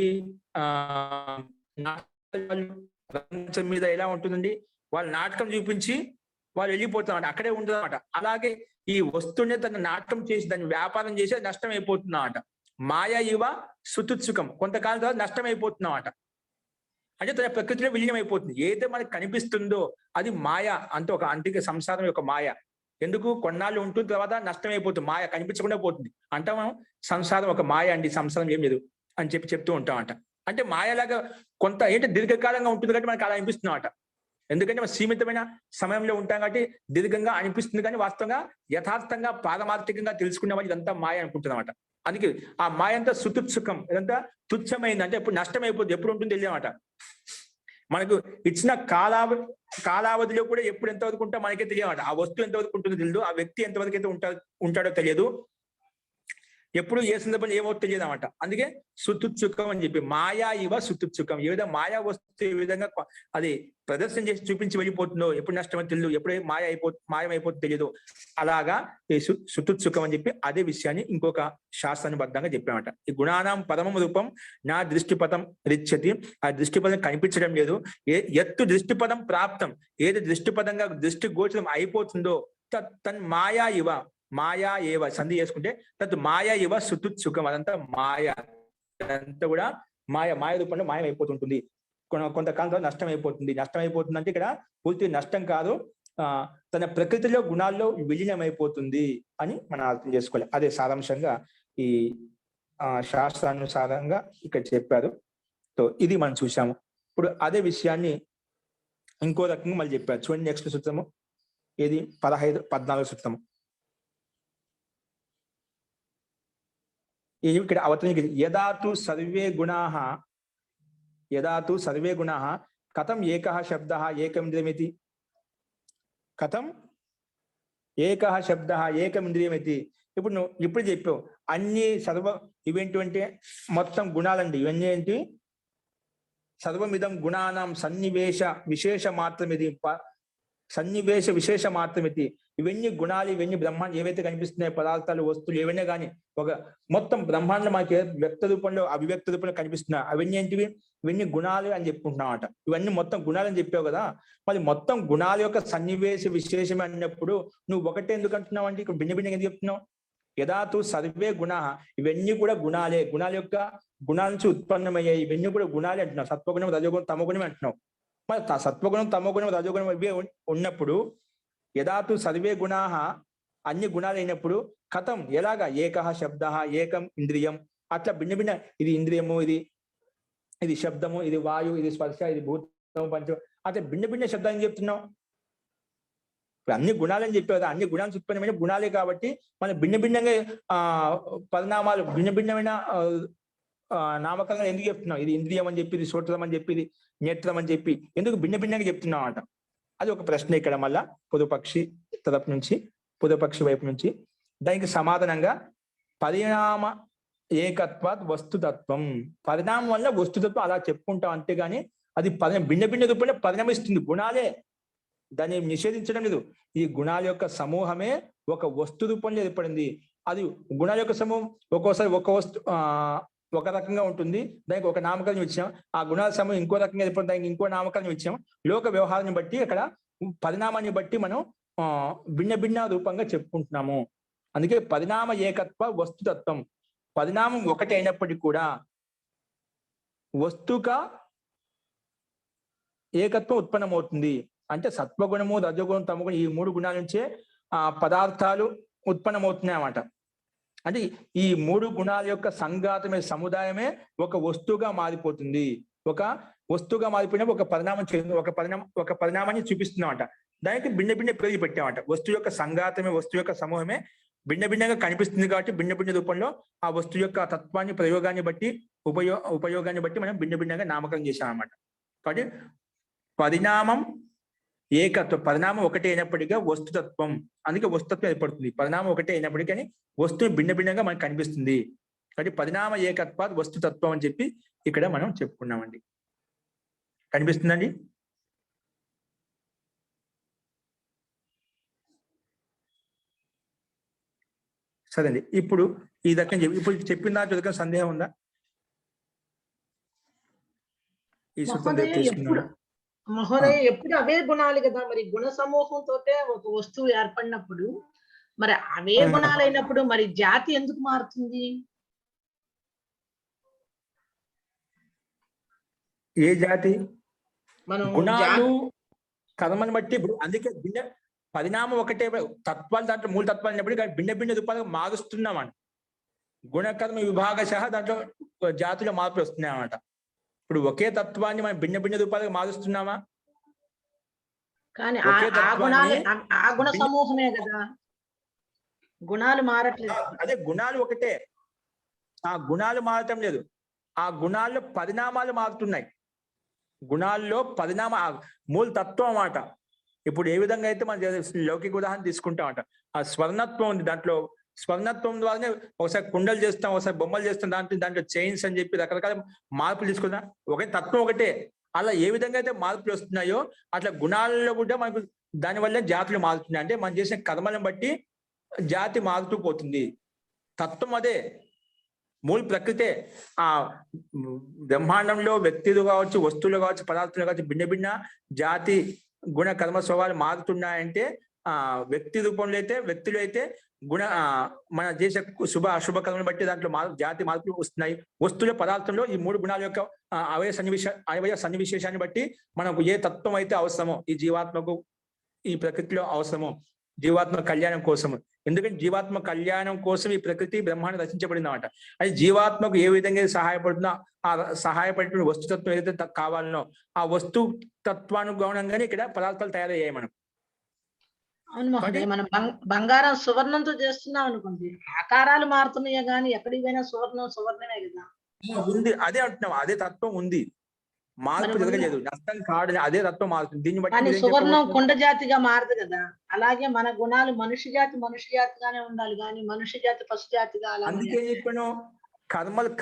నాటకం మీద ఎలా ఉంటుందండి, వాళ్ళు నాటకం చూపించి వాళ్ళు వెళ్ళిపోతున్నారు, అక్కడే ఉంటుంది అన్నమాట. అలాగే ఈ వస్తువుని తన నాటకం చేసి దాన్ని వ్యాపారం చేసి అది నష్టం అయిపోతున్నమాట. మాయ ఇవ సుతుత్సుకం, కొంతకాలం తర్వాత నష్టం అయిపోతున్నమాట. అంటే తన ప్రకృతిలో విలీనం అయిపోతుంది. ఏదైతే మనకు కనిపిస్తుందో అది మాయ. అంతే సంసారం యొక్క మాయ. ఎందుకు? కొన్నాళ్ళు ఉంటుంది, తర్వాత నష్టం అయిపోతుంది, మాయ కనిపించకుండా పోతుంది. అంటే మనం సంసారం ఒక మాయ అండి, సంసారం ఏం లేదు అని చెప్తూ ఉంటామంట. అంటే మాయలాగా కొంత దీర్ఘకాలంగా ఉంటుంది కాబట్టి మనకు అలా అనిపిస్తుందన్నమాట. ఎందుకంటే మనం సీమితమైన సమయంలో ఉంటాం కాబట్టి దీర్ఘంగా అనిపిస్తుంది, కానీ వాస్తవంగా యథార్థంగా పారమార్థికంగా తెలుసుకునే వాళ్ళు ఇదంతా మాయ అనుకుంటున్నమాట. అందుకే ఆ మాయ అంతా సుతుత్సుకం, ఇదంతా తుచ్చమైంది అంటే ఎప్పుడు నష్టం అయిపోతుంది, ఎప్పుడు ఉంటుంది తెలియమాట. మనకు ఇచ్చిన కాలావధిలో కూడా ఎప్పుడు ఎంతవరకు ఉంటా మనకే తెలియమాట. ఆ వస్తువు ఎంతవరకు ఉంటుందో తెలియదు, ఆ వ్యక్తి ఎంతవరకు అయితే ఉంటాడో తెలియదు, ఎప్పుడు ఏ సందర్భంలో ఏమో తెలియదు అనమాట. అందుకే సుతుత్సుకం అని చెప్పి మాయా ఇవ సుతుత్సుకం. ఏ విధంగా మాయా వస్తువు ఏ విధంగా అది ప్రదర్శన చేసి చూపించి వెళ్ళిపోతుందో, ఎప్పుడు నష్టమని తెలియదు, ఎప్పుడే మాయమైపోతుందో తెలియదు, అలాగా ఈ సుతుత్సుకం అని చెప్పి అదే విషయాన్ని ఇంకొక శాస్త్రానుబద్ధంగా చెప్పామట. ఈ గుణానాం పరమ రూపం నా దృష్టిపథం రిచ్చతి, ఆ దృష్టిపథం కనిపించడం లేదు. ఎత్తు దృష్టిపథం ప్రాప్తం, ఏది దృష్టిపథంగా దృష్టి గోచరం అయిపోతుందో తన్ మాయా ఇవ, మాయా ఏవ సంధి చేసుకుంటే తత్ మాయా ఇవ సుతుత్సుకం, అదంతా మాయ, అదంతా కూడా మాయ రూపంలో మాయమైపోతుంటుంది. కొంతకాలం తర్వాత నష్టం అయిపోతుంది. అంటే ఇక్కడ పూర్తి నష్టం కాదు, తన ప్రకృతిలో గుణాల్లో విలీనం అయిపోతుంది అని మనం అర్థం చేసుకోవాలి. అదే సారాంశంగా ఈ శాస్త్రానుసారంగా ఇక్కడ చెప్పారు. సో ఇది మనం చూసాము. ఇప్పుడు అదే విషయాన్ని ఇంకో రకంగా మళ్ళీ చెప్పారు. చూడండి నెక్స్ట్ సూత్రము ఏది, 14 సూత్రము. ఇక్కడ అవతరించి యదా తు సర్వే గుణాః కథం ఏకః శబ్దః ఏకమింద్రియమితి కథం ఏకః శబ్దః ఏకమింద్రియమితి. ఇప్పుడు నువ్వు ఇప్పుడు చెప్పావు అన్ని ఇవేంటి అంటే మొత్తం గుణాలండి. ఇవన్నీ ఏంటి? సర్వమిదం గుణానాం సన్నివేశ విశేష మాత్రమిది. సన్నివేశ విశేష మాత్రమితి. ఇవన్నీ గుణాలు, ఇవన్నీ బ్రహ్మాండం ఏవైతే కనిపిస్తున్నాయి, పదార్థాలు, వస్తువులు ఏవైనా కానీ ఒక మొత్తం బ్రహ్మాండం మనకి వ్యక్త రూపంలో అభివ్యక్త రూపంలో కనిపిస్తున్నాయి. అవన్నీ ఏంటివి? ఇవన్నీ గుణాలు అని చెప్పుకుంటున్నామట. ఇవన్నీ మొత్తం గుణాలు అని చెప్పావు కదా, మరి మొత్తం గుణాల యొక్క సన్నివేశ విశేషం అన్నప్పుడు నువ్వు ఒకటే ఎందుకు అంటున్నావు అంటే ఇక్కడ భిన్న భిన్నంగా ఎందుకు చెప్తున్నావు? యదాతు సర్వే గుణ, ఇవన్నీ కూడా గుణాలే, గుణాల యొక్క గుణాల నుంచి ఉత్పన్నమయ్యాయి, ఇవన్నీ కూడా గుణాలే అంటున్నావు. సత్వగుణం, రజోగుణం, తమోగుణం అంటున్నావు. మరి సత్వగుణం, తమోగుణం, రజోగుణం ఇవే ఉన్నప్పుడు యదాతు సర్వే గుణా అన్ని గుణాలు అయినప్పుడు కథం ఎలాగా ఏకః శబ్దః ఏకం ఇంద్రియం అట్లా భిన్న భిన్న, ఇది ఇంద్రియము, ఇది శబ్దము, ఇది వాయు, ఇది స్పర్శ, ఇది భూతం, పంచం, అట్లా భిన్న భిన్న శబ్దాన్ని చెప్తున్నావు. ఇప్పుడు అన్ని గుణాలని చెప్పావు కదా, అన్ని గుణాలు ఉత్పన్నమైన గుణాలే కాబట్టి మనం భిన్న భిన్నంగా పరిణామాలు, భిన్న భిన్నమైన నామకరణం ఎందుకు చెప్తున్నావు? ఇది ఇంద్రియం అని చెప్పి, ఇది శ్రోత్రం అని చెప్పి, ఇది నేత్రం అని చెప్పి ఎందుకు భిన్న భిన్నంగా చెప్తున్నావు అంట. అది ఒక ప్రశ్న ఇక్కడ మళ్ళా పొదుపక్షి తరపు నుంచి, పొదుపక్షి వైపు నుంచి. దానికి సమాధానంగా పరిణామ ఏకత్వాత్ వస్తుతత్వం. పరిణామం వల్ల వస్తుతత్వం అలా చెప్పుకుంటాం అంతేగాని అది భిన్న భిన్న రూపంలో పరిణమిస్తుంది. గుణాలే, దాన్ని నిషేధించడం లేదు. ఈ గుణాల యొక్క సమూహమే ఒక వస్తు రూపంలో ఏర్పడింది. అది గుణాల యొక్క సమూహం ఒక్కోసారి ఒక రకంగా ఉంటుంది, దానికి ఒక నామకరణం ఇచ్చాం. ఆ గుణాల సమూహం ఇంకో రకంగా ఏర్పడింది, దానికి ఇంకో నామకరణం ఇచ్చాం. లోక వ్యవహారాన్ని బట్టి అక్కడ పరిణామాన్ని బట్టి మనం భిన్న భిన్న రూపంగా చెప్పుకుంటున్నాము. అందుకే పరిణామ ఏకత్వ వస్తుతత్వం. పరిణామం ఒకటి అయినప్పటికీ కూడా వస్తుక ఏకత్వం ఉత్పన్నమవుతుంది. అంటే సత్వగుణము, రజోగుణం, తమగుణం ఈ మూడు గుణాల నుంచే పదార్థాలు ఉత్పన్నమవుతున్నాయి అన్నమాట. అంటే ఈ మూడు గుణాల యొక్క సంఘాతమే, సముదాయమే ఒక వస్తువుగా మారిపోతుంది. ఒక వస్తువుగా మారిపోయిన ఒక పరిణామాన్ని చూపిస్తున్నామట. దానికి భిన్న భిన్న పేరు పెట్టామట. వస్తువు యొక్క సంఘాతమే, వస్తువు యొక్క సమూహమే భిన్న భిన్నంగా కనిపిస్తుంది కాబట్టి భిన్న భిన్న రూపంలో ఆ వస్తువు యొక్క తత్వాన్ని, ప్రయోగాన్ని బట్టి, ఉపయోగాన్ని బట్టి మనం భిన్న భిన్నంగా నామకరణం చేశామన్నమాట. కాబట్టి పరిణామం ఏకత్వం, పరిణామం ఒకటే అయినప్పటికీ వస్తుతత్వం, అందుకే వస్తుతత్వం ఏర్పడుతుంది. పరిణామం ఒకటే అయినప్పటికీ కానీ వస్తువు భిన్న భిన్నంగా మనకు కనిపిస్తుంది. కాబట్టి పరిణామ ఏకత్వాత్ వస్తుతత్వం అని చెప్పి ఇక్కడ మనం చెప్పుకున్నామండి. కనిపిస్తుందండి? సరే అండి. ఇప్పుడు ఈ దగ్గర ఇప్పుడు చెప్పిన దాంట్లో సందేహం ఉందా? ఈ సూత్రం తీసుకున్నాను మహోదయ. ఎప్పుడు అవే గుణాలు కదా, మరి గుణ సమూహంతో ఒక వస్తువు ఏర్పడినప్పుడు మరి అవే గుణాలు అయినప్పుడు మరి జాతి ఎందుకు మారుతుంది? ఏ జాతి? గుణాలు కర్మని బట్టి. అందుకే భిన్న పరిణామం ఒకటే, తత్వాలు దాంట్లో మూల తత్వాలు అయినప్పుడు భిన్న భిన్న రూపాలుగా మారుస్తున్నామని. గుణకర్మ విభాగశః దాంట్లో జాతుల మార్పులు వస్తున్నాయి అన్నమాట. ఇప్పుడు ఒకే తత్వాన్ని మనం భిన్న భిన్న రూపాలుగా మారుస్తున్నామా? కానీ ఆ గుణ సమూహమే కదా, గుణాలు మారట్లేదు. అదే గుణాలు ఒకటే, ఆ గుణాలు మారటం లేదు. ఆ గుణాల్లో పరిణామాలు మారుతున్నాయి. గుణాల్లో పరిణామ మూల తత్వం అన్నమాట. ఇప్పుడు ఏ విధంగా అయితే మనం లౌకిక ఉదాహరణ తీసుకుంటామట, ఆ స్వర్ణత్వం ఉంది. దాంట్లో స్వర్ణత్వం ద్వారానే ఒకసారి కుండలు చేస్తాం, ఒకసారి బొమ్మలు చేస్తాం, దాంట్లో చైన్స్ అని చెప్పి రకరకాల మార్పులు తీసుకుంటాం. ఒకే తత్వం ఒకటే. అలా ఏ విధంగా అయితే మార్పులు వస్తున్నాయో అట్లా గుణాలలో కూడా మనకు దానివల్ల జాతులు మారుతున్నాయి. అంటే మనం చేసిన కర్మలను బట్టి జాతి మారుతూ పోతుంది. తత్వం అదే, మూల ప్రకృతే. ఆ బ్రహ్మాండంలో వ్యక్తులు కావచ్చు, వస్తువులు కావచ్చు, పదార్థాలు కావచ్చు, భిన్న భిన్న జాతి గుణ కర్మ స్వభావాలు మారుతున్నాయంటే వ్యక్తి రూపంలో అయితే, వ్యక్తులు అయితే గుణ మన చేసే శుభ అశుభ కర్మను బట్టి దాంట్లో జాతి మార్పులు వస్తున్నాయి. వస్తువుల పదార్థంలో ఈ మూడు గుణాల యొక్క అవయ సన్నివిశేషాన్ని బట్టి మనకు ఏ తత్వం అయితే అవసరమో, ఈ జీవాత్మకు ఈ ప్రకృతిలో అవసరమో, జీవాత్మ కళ్యాణం కోసము. ఎందుకంటే జీవాత్మ కళ్యాణం కోసం ఈ ప్రకృతి బ్రహ్మాండం రచించబడింది అన్నమాట. అది జీవాత్మకు ఏ విధంగా సహాయపడుతుందో ఆ సహాయపడిన వస్తుతత్వం ఏదైతే కావాలనో ఆ వస్తు తత్వానుగుణంగానే ఇక్కడ పదార్థాలు తయారయ్యాయి మనకు. అవును మహోదయ. కాబట్టి మనం బంగారం సువర్ణంతో చేస్తున్నాం అనుకోండి. ఆకారాలు మారుతున్నాయే గాని ఎక్కడికి పోయినా సువర్ణం సువర్ణమే గదా! ఉంది. అదే అంటున్నాం. అదే తత్వం ఉంది. మరి మార్పు ఉన్న జరగలేదు. నష్టం కాదు. అదే తత్వం మారుతుంది. దీన్ని బట్టి కానీ మీరేం సువర్ణం చెప్పబోతున్నారు? కుండ జాతిగా మారదు గదా! అలాగే మన గుణాలు మనిషి జాతిగానే ఉండాలి గానీ, మనిషి జాతి పశు జాతిగా అలా మరి అందుకే చెప్పాను.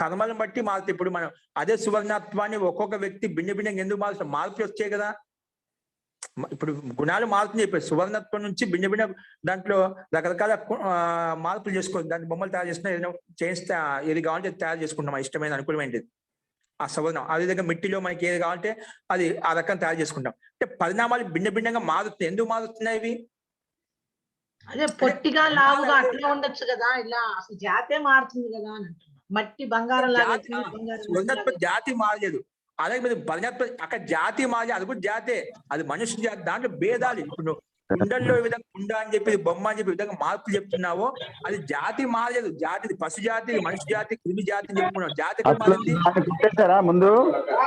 కర్మలను బట్టి మారుతాయి. ఇప్పుడు మనం అదే సువర్ణత్వాన్ని ఒక్కొక్క వ్యక్తి భిన్న భిన్నంగా ఎందుకు మారుస్తారు? మార్పులు వచ్చాయి కదా! ఇప్పుడు గుణాలు మారుతున్నాయి. ఇప్పుడు సువర్ణత్వం నుంచి భిన్న భిన్న దాంట్లో రకరకాల మార్పులు చేసుకోవచ్చు. దాన్ని బొమ్మలు తయారు చేసుకున్నా ఏదైనా చేస్తే ఏది కావాలంటే అది తయారు చేసుకుంటాం. ఇష్టమైన అనుకూలమైనది. ఆ సువర్ణం. అదే విధంగా మిట్టిలో మనకి ఏది కావాలంటే అది ఆ రకం తయారు చేసుకుంటాం. అంటే పరిణామాలు భిన్న భిన్నంగా మారుతున్నాయి. ఎందుకు మారుతున్నాయి ఇవి? అదే అంటే పొట్టిగా, గుణాలు లావుగా అవే. అట్లా ఉండొచ్చు గదా! ఇలా అసలు జాతే మారుతుంది గదా! అని అంటున్నా. మట్టి బంగారం లాగా జాతి అయితుంది. బంగారం సువర్ణత్వ మట్టిలాగా జాతి మారలేదు. అలాగే మీరు పరిణత్వ అక్కడ జాతి మారలేదు. అది కూడా జాతే. అది మనిషి జాతి. దాంట్లో భేదాలు. ఇప్పుడు నువ్వు కుండల్లో ఈ విధంగా కుండ అని చెప్పి బొమ్మ అని చెప్పి ఈ విధంగా మార్పులు చెప్తున్నావో అది జాతి మారలేదు. జాతి పశు జాతి, మనిషి జాతి, క్రిమి జాతి అని చెప్పుకున్నాం. జాతి ఎక్కడ అసలు మారింది? దాన్ని కొట్టేశారా ముందు? ఆ,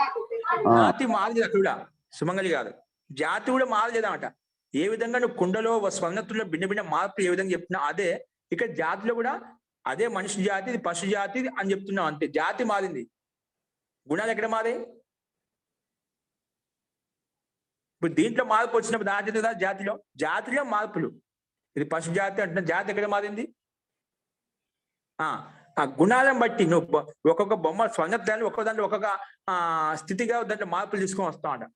జాతి మారలేదు అక్కడ కూడా. సుమంగళి గారు జాతి కూడా మారలేదన్నమాట. ఏ విధంగా నువ్వు కుండలో స్వర్ణత్వంలో భిన్న భిన్న మార్పులు ఏ విధంగా చెప్తున్నావు అదే ఇక్కడ జాతిలో కూడా అదే మనిషి జాతి, ఇది పశు జాతి అని చెప్తున్నావు అంతే. జాతి మారింది. గుణాలు ఎక్కడ మారాయి? ఇప్పుడు దీంట్లో మార్పు వచ్చినప్పుడు దాంట్లో కదా జాతిలో మార్పులు. ఇది పశు జాతి అంటున్న జాతి ఎక్కడ మారింది? ఆ గుణాలను బట్టి నువ్వు ఒక్కొక్క బొమ్మ స్వర్ణత్వాన్ని ఒక్కొక్క దాంట్లో ఒక్కొక్క స్థితిగా దాంట్లో మార్పులు తీసుకొని వస్తావు.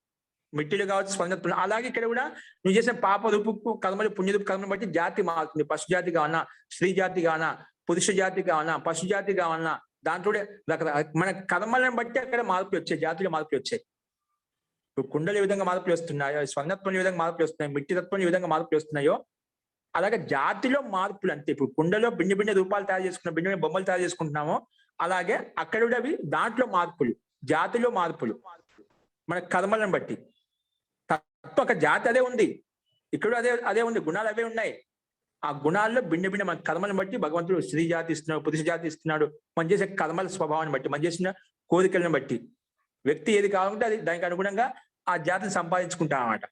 మిట్టిలు కావచ్చు, స్వర్ణత్వం. అలాగే ఇక్కడ కూడా నువ్వు చేసిన పాప రూపు కర్మలు పుణ్యరూపు కర్మలు బట్టి జాతి మారుతుంది. పశు జాతి కావాలన్నా, స్త్రీ జాతి కావాలన్నా, పురుష జాతి కావాలన్నా, పశు జాతి కావాలన్నా దాంట్లో మన కర్మలను బట్టి అక్కడ మార్పులు వచ్చాయి. జాతిలో మార్పులు వచ్చాయి. ఇప్పుడు కుండలు ఏ విధంగా మార్పులు వస్తున్నాయో, స్వర్ణత్వం ఏ విధంగా మార్పులు వస్తున్నాయో, మిట్టి తత్వం ఏ విధంగా మార్పులు వస్తున్నాయో అలాగే జాతిలో మార్పులు అంతే. ఇప్పుడు కుండలో భిన్న భిన్న రూపాలు తయారు చేసుకున్నాం, భిన్న భిన్న బొమ్మలు తయారు చేసుకుంటున్నామో అలాగే అక్కడ కూడా అవి దాంట్లో మార్పులు, జాతిలో మార్పులు మన కర్మలను బట్టి. తత్వం ఒక జాతి అదే ఉంది, ఇక్కడ అదే ఉంది, గుణాలు అవే ఉన్నాయి. ఆ గుణాల్లో భిన్న భిన్న మన కర్మలను బట్టి భగవంతుడు స్త్రీ జాతి ఇస్తున్నాడు, పురుష జాతి ఇస్తున్నాడు. మనం చేసే కర్మల స్వభావాన్ని బట్టి, మనం చేసిన కోరికలను బట్టి వ్యక్తి ఏది కావాలంటే అది దానికి అనుగుణంగా ఆ జాతిని సంపాదించుకుంటాం అన్నమాట.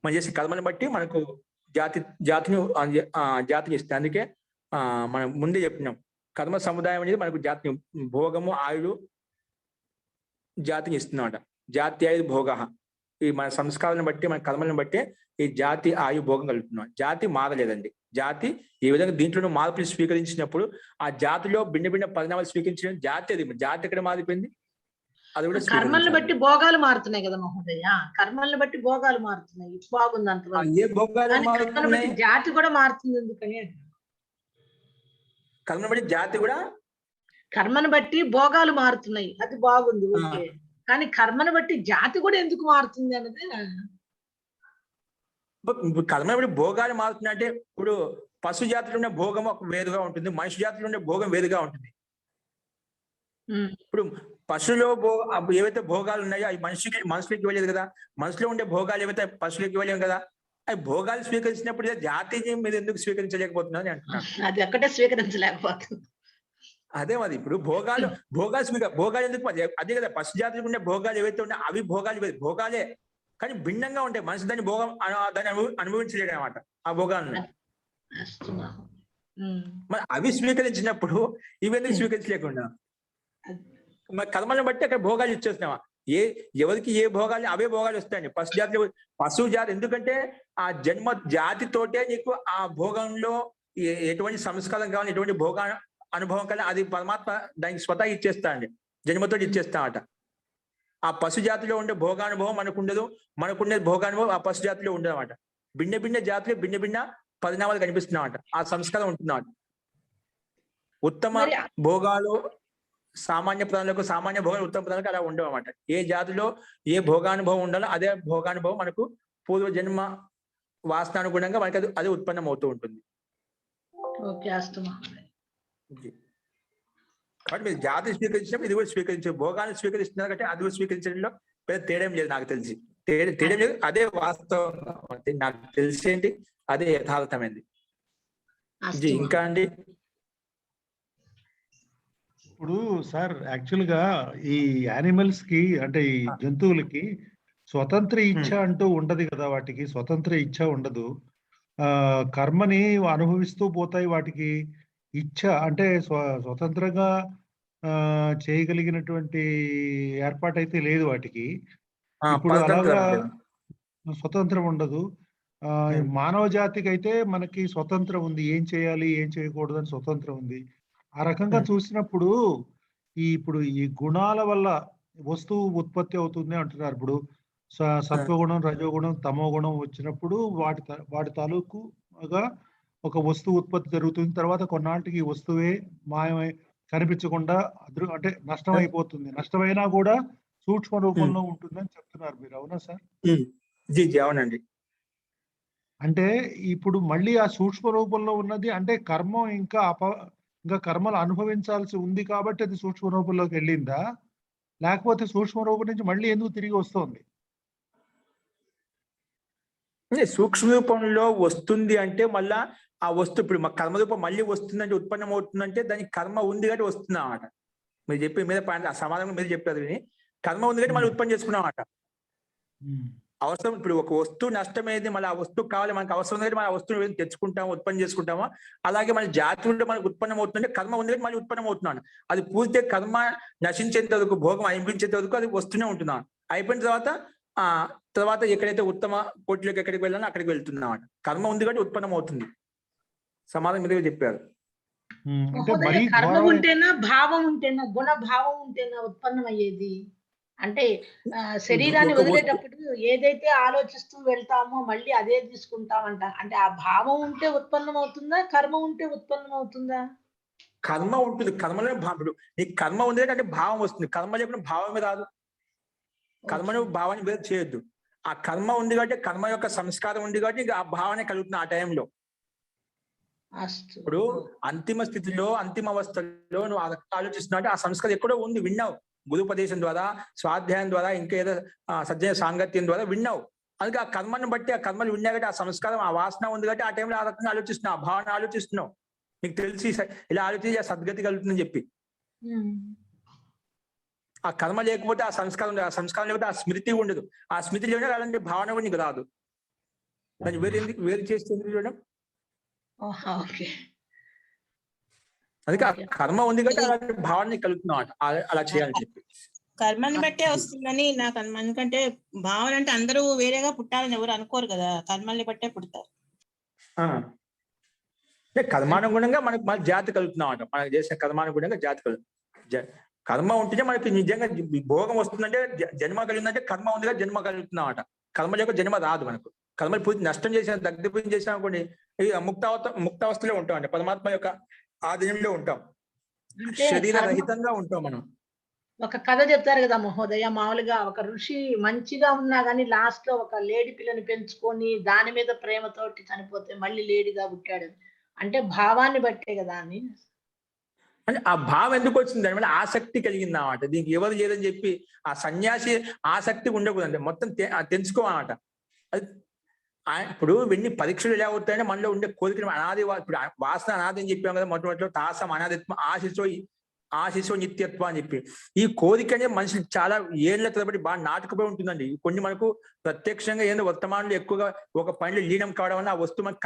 మనం చేసే కర్మలను బట్టి మనకు జాతిని ఇస్తాయి. అందుకే మనం ముందే చెప్పినాం కర్మ సముదాయం అనేది మనకు జాతిని భోగము ఆయుడు జాతిని ఇస్తున్నామాట. జాతి ఆయుధ భోగ. ఈ మన సంస్కారాలను బట్టి మన కర్మలను బట్టి ఈ జాతి ఆయు భోగం కలుగుతున్నాం. జాతి మారలేదండి. జాతి ఏ విధంగా దీంట్లో మార్పులు స్వీకరించినప్పుడు ఆ జాతిలో భిన్న భిన్న పరిణామాలు స్వీకరించడం జాతి. అది జాతి ఎక్కడ మారిపోయింది? అది కూడా కర్మల్ని బట్టి భోగాలు మారుతున్నాయి కదా మహోదయ. కర్మల్ని బట్టి భోగాలు మారుతున్నాయి. బాగుంది అంతవరకు. ఏ భోగాలు కర్మను బట్టి జాతి కూడా మారుతుంది ఎందుకని? కర్మను బట్టి జాతి కూడా, కర్మను బట్టి భోగాలు మారుతున్నాయి, అది బాగుంది ఓకే. కానీ కర్మను బట్టి జాతి కూడా ఎందుకు మారుతుంది అన్నది. కర్మను బట్టి భోగాలు మారుతున్నాయి అంటే ఇప్పుడు పశు జాతిలో ఉండే భోగం వేరుగా ఉంటుంది, మనిషి జాతిలో ఉండే భోగం వేరుగా ఉంటుంది. ఇప్పుడు పశువులో ఏవైతే భోగాలు ఉన్నాయో అవి మనుషులకి ఇవ్వలేదు కదా. మనసులో ఉండే భోగాలు ఏవైతే పశువులకి ఇవ్వలేము కదా. అవి భోగాలు స్వీకరించినప్పుడు జాతిని మీరు ఎందుకు స్వీకరించలేకపోతున్నారు అని అంటున్నాను. అది ఒక్కటే స్వీకరించలేకపోతుంది. అదే మరి ఇప్పుడు భోగాలు భోగాలు ఎందుకు? అదే కదా పశు జాతికి ఉండే భోగాలు ఏవైతే ఉన్నాయో అవి భోగాలే కానీ భిన్నంగా ఉంటాయి. మనిషి దాన్ని అనుభవించలేడు అనమాట ఆ భోగాలను. మరి అవి స్వీకరించినప్పుడు ఇవన్నీ స్వీకరించలేకుండా మరి కర్మలను బట్టి అక్కడ భోగాలు ఇచ్చేస్తున్నావా? ఎవరికి ఏ భోగాలు అవే భోగాలు వస్తాయండి. పశువు జాతి ఎందుకంటే ఆ జన్మ జాతితోటే నీకు ఆ భోగంలో ఎటువంటి సంస్కారం కావాలి, ఎటువంటి భోగ అనుభవం కానీ అది పరమాత్మ దానికి స్వతహా ఇచ్చేస్తాడండి. జన్మతో ఇచ్చేస్తామట. ఆ పశు జాతిలో ఉండే భోగానుభవం మనకుండదు, మనకుండే భోగానుభవం ఆ పశు జాతిలో ఉండదు అనమాట. భిన్న భిన్న జాతిలో భిన్న భిన్న పరిణామాలు కనిపిస్తున్నామట. ఆ సంస్కారం ఉంటున్నమాట. ఉత్తమ భోగాలు సామాన్య ప్రాణులకు, సామాన్య భోగాలు ఉత్తమ ప్రాణులకు అలా ఉండవు అన్నమాట. ఏ జాతిలో ఏ భోగానుభవం ఉండాలో అదే భోగానుభవం మనకు పూర్వ జన్మ వాసనానుగుణంగా మనకి అది ఉత్పన్నం అవుతూ ఉంటుంది. కాబట్టి మీరు జాతి స్వీకరించినప్పుడు ఇది కూడా స్వీకరించే భోగాన్ని స్వీకరిస్తున్నారు కాబట్టి అది కూడా స్వీకరించడంలో పెద్ద తేడం లేదు నాకు తెలిసి. తేడం లేదు, అదే వాస్తవం నాకు తెలిసి ఏంటి, అదే యథార్థమైంది. ఇంకా అండి ఇప్పుడు సార్ యాక్చువల్ గా ఈ యానిమల్స్ కి అంటే ఈ జంతువులకి స్వతంత్ర ఇచ్ఛ అంటూ ఉండదు కదా, వాటికి స్వతంత్ర ఇచ్ఛ ఉండదు. కర్మని అనుభవిస్తూ పోతాయి. వాటికి ఇచ్ఛ అంటే స్వతంత్రంగా చేయగలిగినటువంటి ఏర్పాటైతే లేదు వాటికి. ఇప్పుడు అలాగా స్వతంత్రం ఉండదు. మానవ జాతికి అయితే మనకి స్వతంత్రం ఉంది, ఏం చేయాలి ఏం చేయకూడదు అని స్వతంత్రం ఉంది. ఆ రకంగా చూసినప్పుడు ఇప్పుడు ఈ గుణాల వల్ల వస్తువు ఉత్పత్తి అవుతుంది అంటున్నారు. ఇప్పుడు సత్వగుణం, రజోగుణం, తమో గుణం వచ్చినప్పుడు వాటి తాలూకుగా ఒక వస్తువు ఉత్పత్తి జరుగుతుంది. తర్వాత కొన్నాళ్ళకి ఈ వస్తువే మాయమై కనిపించకుండా అంటే నష్టం అయిపోతుంది. నష్టమైనా కూడా సూక్ష్మ రూపంలో ఉంటుందని చెప్తున్నారు మీరు, అవునా సార్? అవునండి. అంటే ఇప్పుడు మళ్ళీ ఆ సూక్ష్మ రూపంలో ఉన్నది అంటే కర్మ ఇంకా కర్మలు అనుభవించాల్సి ఉంది కాబట్టి అది సూక్ష్మ రూపంలోకి వెళ్ళిందా, లేకపోతే సూక్ష్మ రూపం నుంచి మళ్ళీ ఎందుకు తిరిగి వస్తుంది? సూక్ష్మ రూపంలో వస్తుంది అంటే మళ్ళా ఆ వస్తువు ఇప్పుడు మా కర్మ రూపం మళ్ళీ వస్తుందంటే ఉత్పన్నం అవుతుందంటే దానికి కర్మ ఉంది కాబట్టి వస్తుంది అన్నమాట. మీరు చెప్పి మీద సమాధానం మీరు చెప్పారు, కర్మ ఉంది కాబట్టి మళ్ళీ ఉత్పన్నం చేసుకున్నాం అన్నమాట. అవసరం ఇప్పుడు ఒక వస్తువు నష్టమేది, మళ్ళీ ఆ వస్తువు కావాలి, మనకు అవసరం ఉంది మనం ఆ వస్తువుని తెచ్చుకుంటాము, ఉత్పన్నం చేసుకుంటామో, అలాగే మన జాతి ఉంటే మనకు ఉత్పన్నం అవుతుందంటే కర్మ ఉంది మళ్ళీ ఉత్పన్నం అవుతున్నాను. అది పూర్తిగా కర్మ నశించేంత వరకు, భోగం అనిపించేంత వరకు అది వస్తూనే ఉంటున్నాను. అయిపోయిన తర్వాత ఎక్కడైతే ఉత్తమ కోటిలోకి ఎక్కడికి వెళ్ళాలో అక్కడికి వెళ్తున్నాం. కర్మ ఉంది కాబట్టి ఉత్పన్నం అవుతుంది. సమాధానం మీరే చెప్పారు. కర్మ ఉంటేనా, భావం ఉంటేనా, గుణ భావం ఉంటేనా ఉత్పన్నం అయ్యేది? అంటే శరీరాన్ని వదిలేటప్పుడు ఏదైతే ఆలోచిస్తూ వెళ్తామో మళ్ళీ అదే తీసుకుంటామంట. అంటే ఆ భావం ఉంటే ఉత్పన్నం అవుతుందా, కర్మ ఉంటే ఉత్పన్నం అవుతుందా? కర్మ ఉంటుంది, కర్మలో భావుడు. నీకు కర్మ ఉంది అంటే భావం వస్తుంది. కర్మ లేకుండా భావమే రాదు. కర్మను భావాన్ని వేరు చేయొద్దు. ఆ కర్మ ఉంది కాబట్టి, కర్మ యొక్క సంస్కారం ఉంది కాబట్టి ఆ భావనే కలుగుతుంది ఆ టైంలో. ఇప్పుడు అంతిమ స్థితిలో, అంతిమ అవస్థలో నువ్వు ఆలోచిస్తున్నావు, ఆ సంస్కారం ఎక్కడో ఉంది, విన్నావు. గురుపదేశం ద్వారా, స్వాధ్యాయం ద్వారా, ఇంకేదో సజ్జన సాంగత్యం ద్వారా విన్నావు. అందుకే ఆ కర్మను బట్టి, ఆ కర్మలు విన్నా కాబట్టి ఆ సంస్కారం, ఆ వాసన ఉంది కాబట్టి ఆ టైంలో ఆ రకంగా ఆలోచిస్తున్నావు, ఆ భావన ఆలోచిస్తున్నావు. నీకు తెలిసి ఇలా ఆలోచించి సద్గతి కలుగుతుందని చెప్పి. ఆ కర్మ లేకపోతే ఆ సంస్కారం లేకపోతే ఆ స్మృతి ఉండదు. ఆ స్మృతి లేకపోతే అలాంటి భావన కూడా నీకు రాదు. దాన్ని వేరు చేస్తుంది చూడడం. అందుకే ఆ కర్మ ఉంది కాబట్టి అలాంటి భావాన్ని కలుగుతున్నాం అలా చేయాలని చెప్పి. కర్మని బట్టే వస్తుందని నాకు ఎందుకంటే భావన అంటే అందరూ వేరేగా పుట్టాలని ఎవరు అనుకోరు కదా, కర్మల్ని బట్టే పుడతారు. కర్మానుగుణంగా మన జాతి కలుగుతున్నాం. మనకు చేసిన కర్మానుగుణంగా జాతి కలుగుతుంది. కర్మ ఉంటేనే మనకి నిజంగా భోగం వస్తుందంటే, జన్మ కలిగిందంటే కర్మ ఉందిగా జన్మ కలుగుతున్నాం. కర్మ యొక్క జన్మ రాదు మనకు. కర్మలు పూర్తి నష్టం చేసిన, దగ్ధం చేసినా అనుకోండి, ముక్తావస్థలో ఉంటాం. పరమాత్మ యొక్క ఆధీనంలో ఉంటాం, శరీర రహితంగా ఉంటాం మనం. ఒక కథ చెప్తారు కదా మహోదయ, మామూలుగా ఒక ఋషి మంచిగా ఉన్నా గానీ లాస్ట్ లో ఒక లేడీ పిల్లని పెంచుకొని దాని మీద ప్రేమతోటి చనిపోతే మళ్ళీ లేడీగా పుట్టాడు. అంటే భావాన్ని బట్టే కదా అని. అంటే ఆ భావం ఎందుకు వచ్చింది దాని వల్ల ఆసక్తి కలిగింది అన్నమాట. దీనికి ఎవరు లేదని చెప్పి ఆ సన్యాసి ఆసక్తి ఉండకూడదండి, మొత్తం తెలుసుకోవాలన్నమాట. అది ఇప్పుడు ఇవన్నీ పరీక్షలు ఎలా అవుతాయంటే మనలో ఉండే కోరికలు అనాది, ఇప్పుడు వాసన అనాది అని చెప్పాం కదా మొట్టమొదటిలో, తాసం అనాదిత్వం, ఆశిషో నిత్యత్వం అని చెప్పి. ఈ కోరిక అనేది మనిషి చాలా ఏళ్ల తరబడి బాగా నాటుకుపోయి ఉంటుందండి. కొన్ని మనకు ప్రత్యక్షంగా ఏదో వర్తమానంలో ఎక్కువగా ఒక పనిలో లీనం కావడం వల్ల ఆ వస్తువు మనకు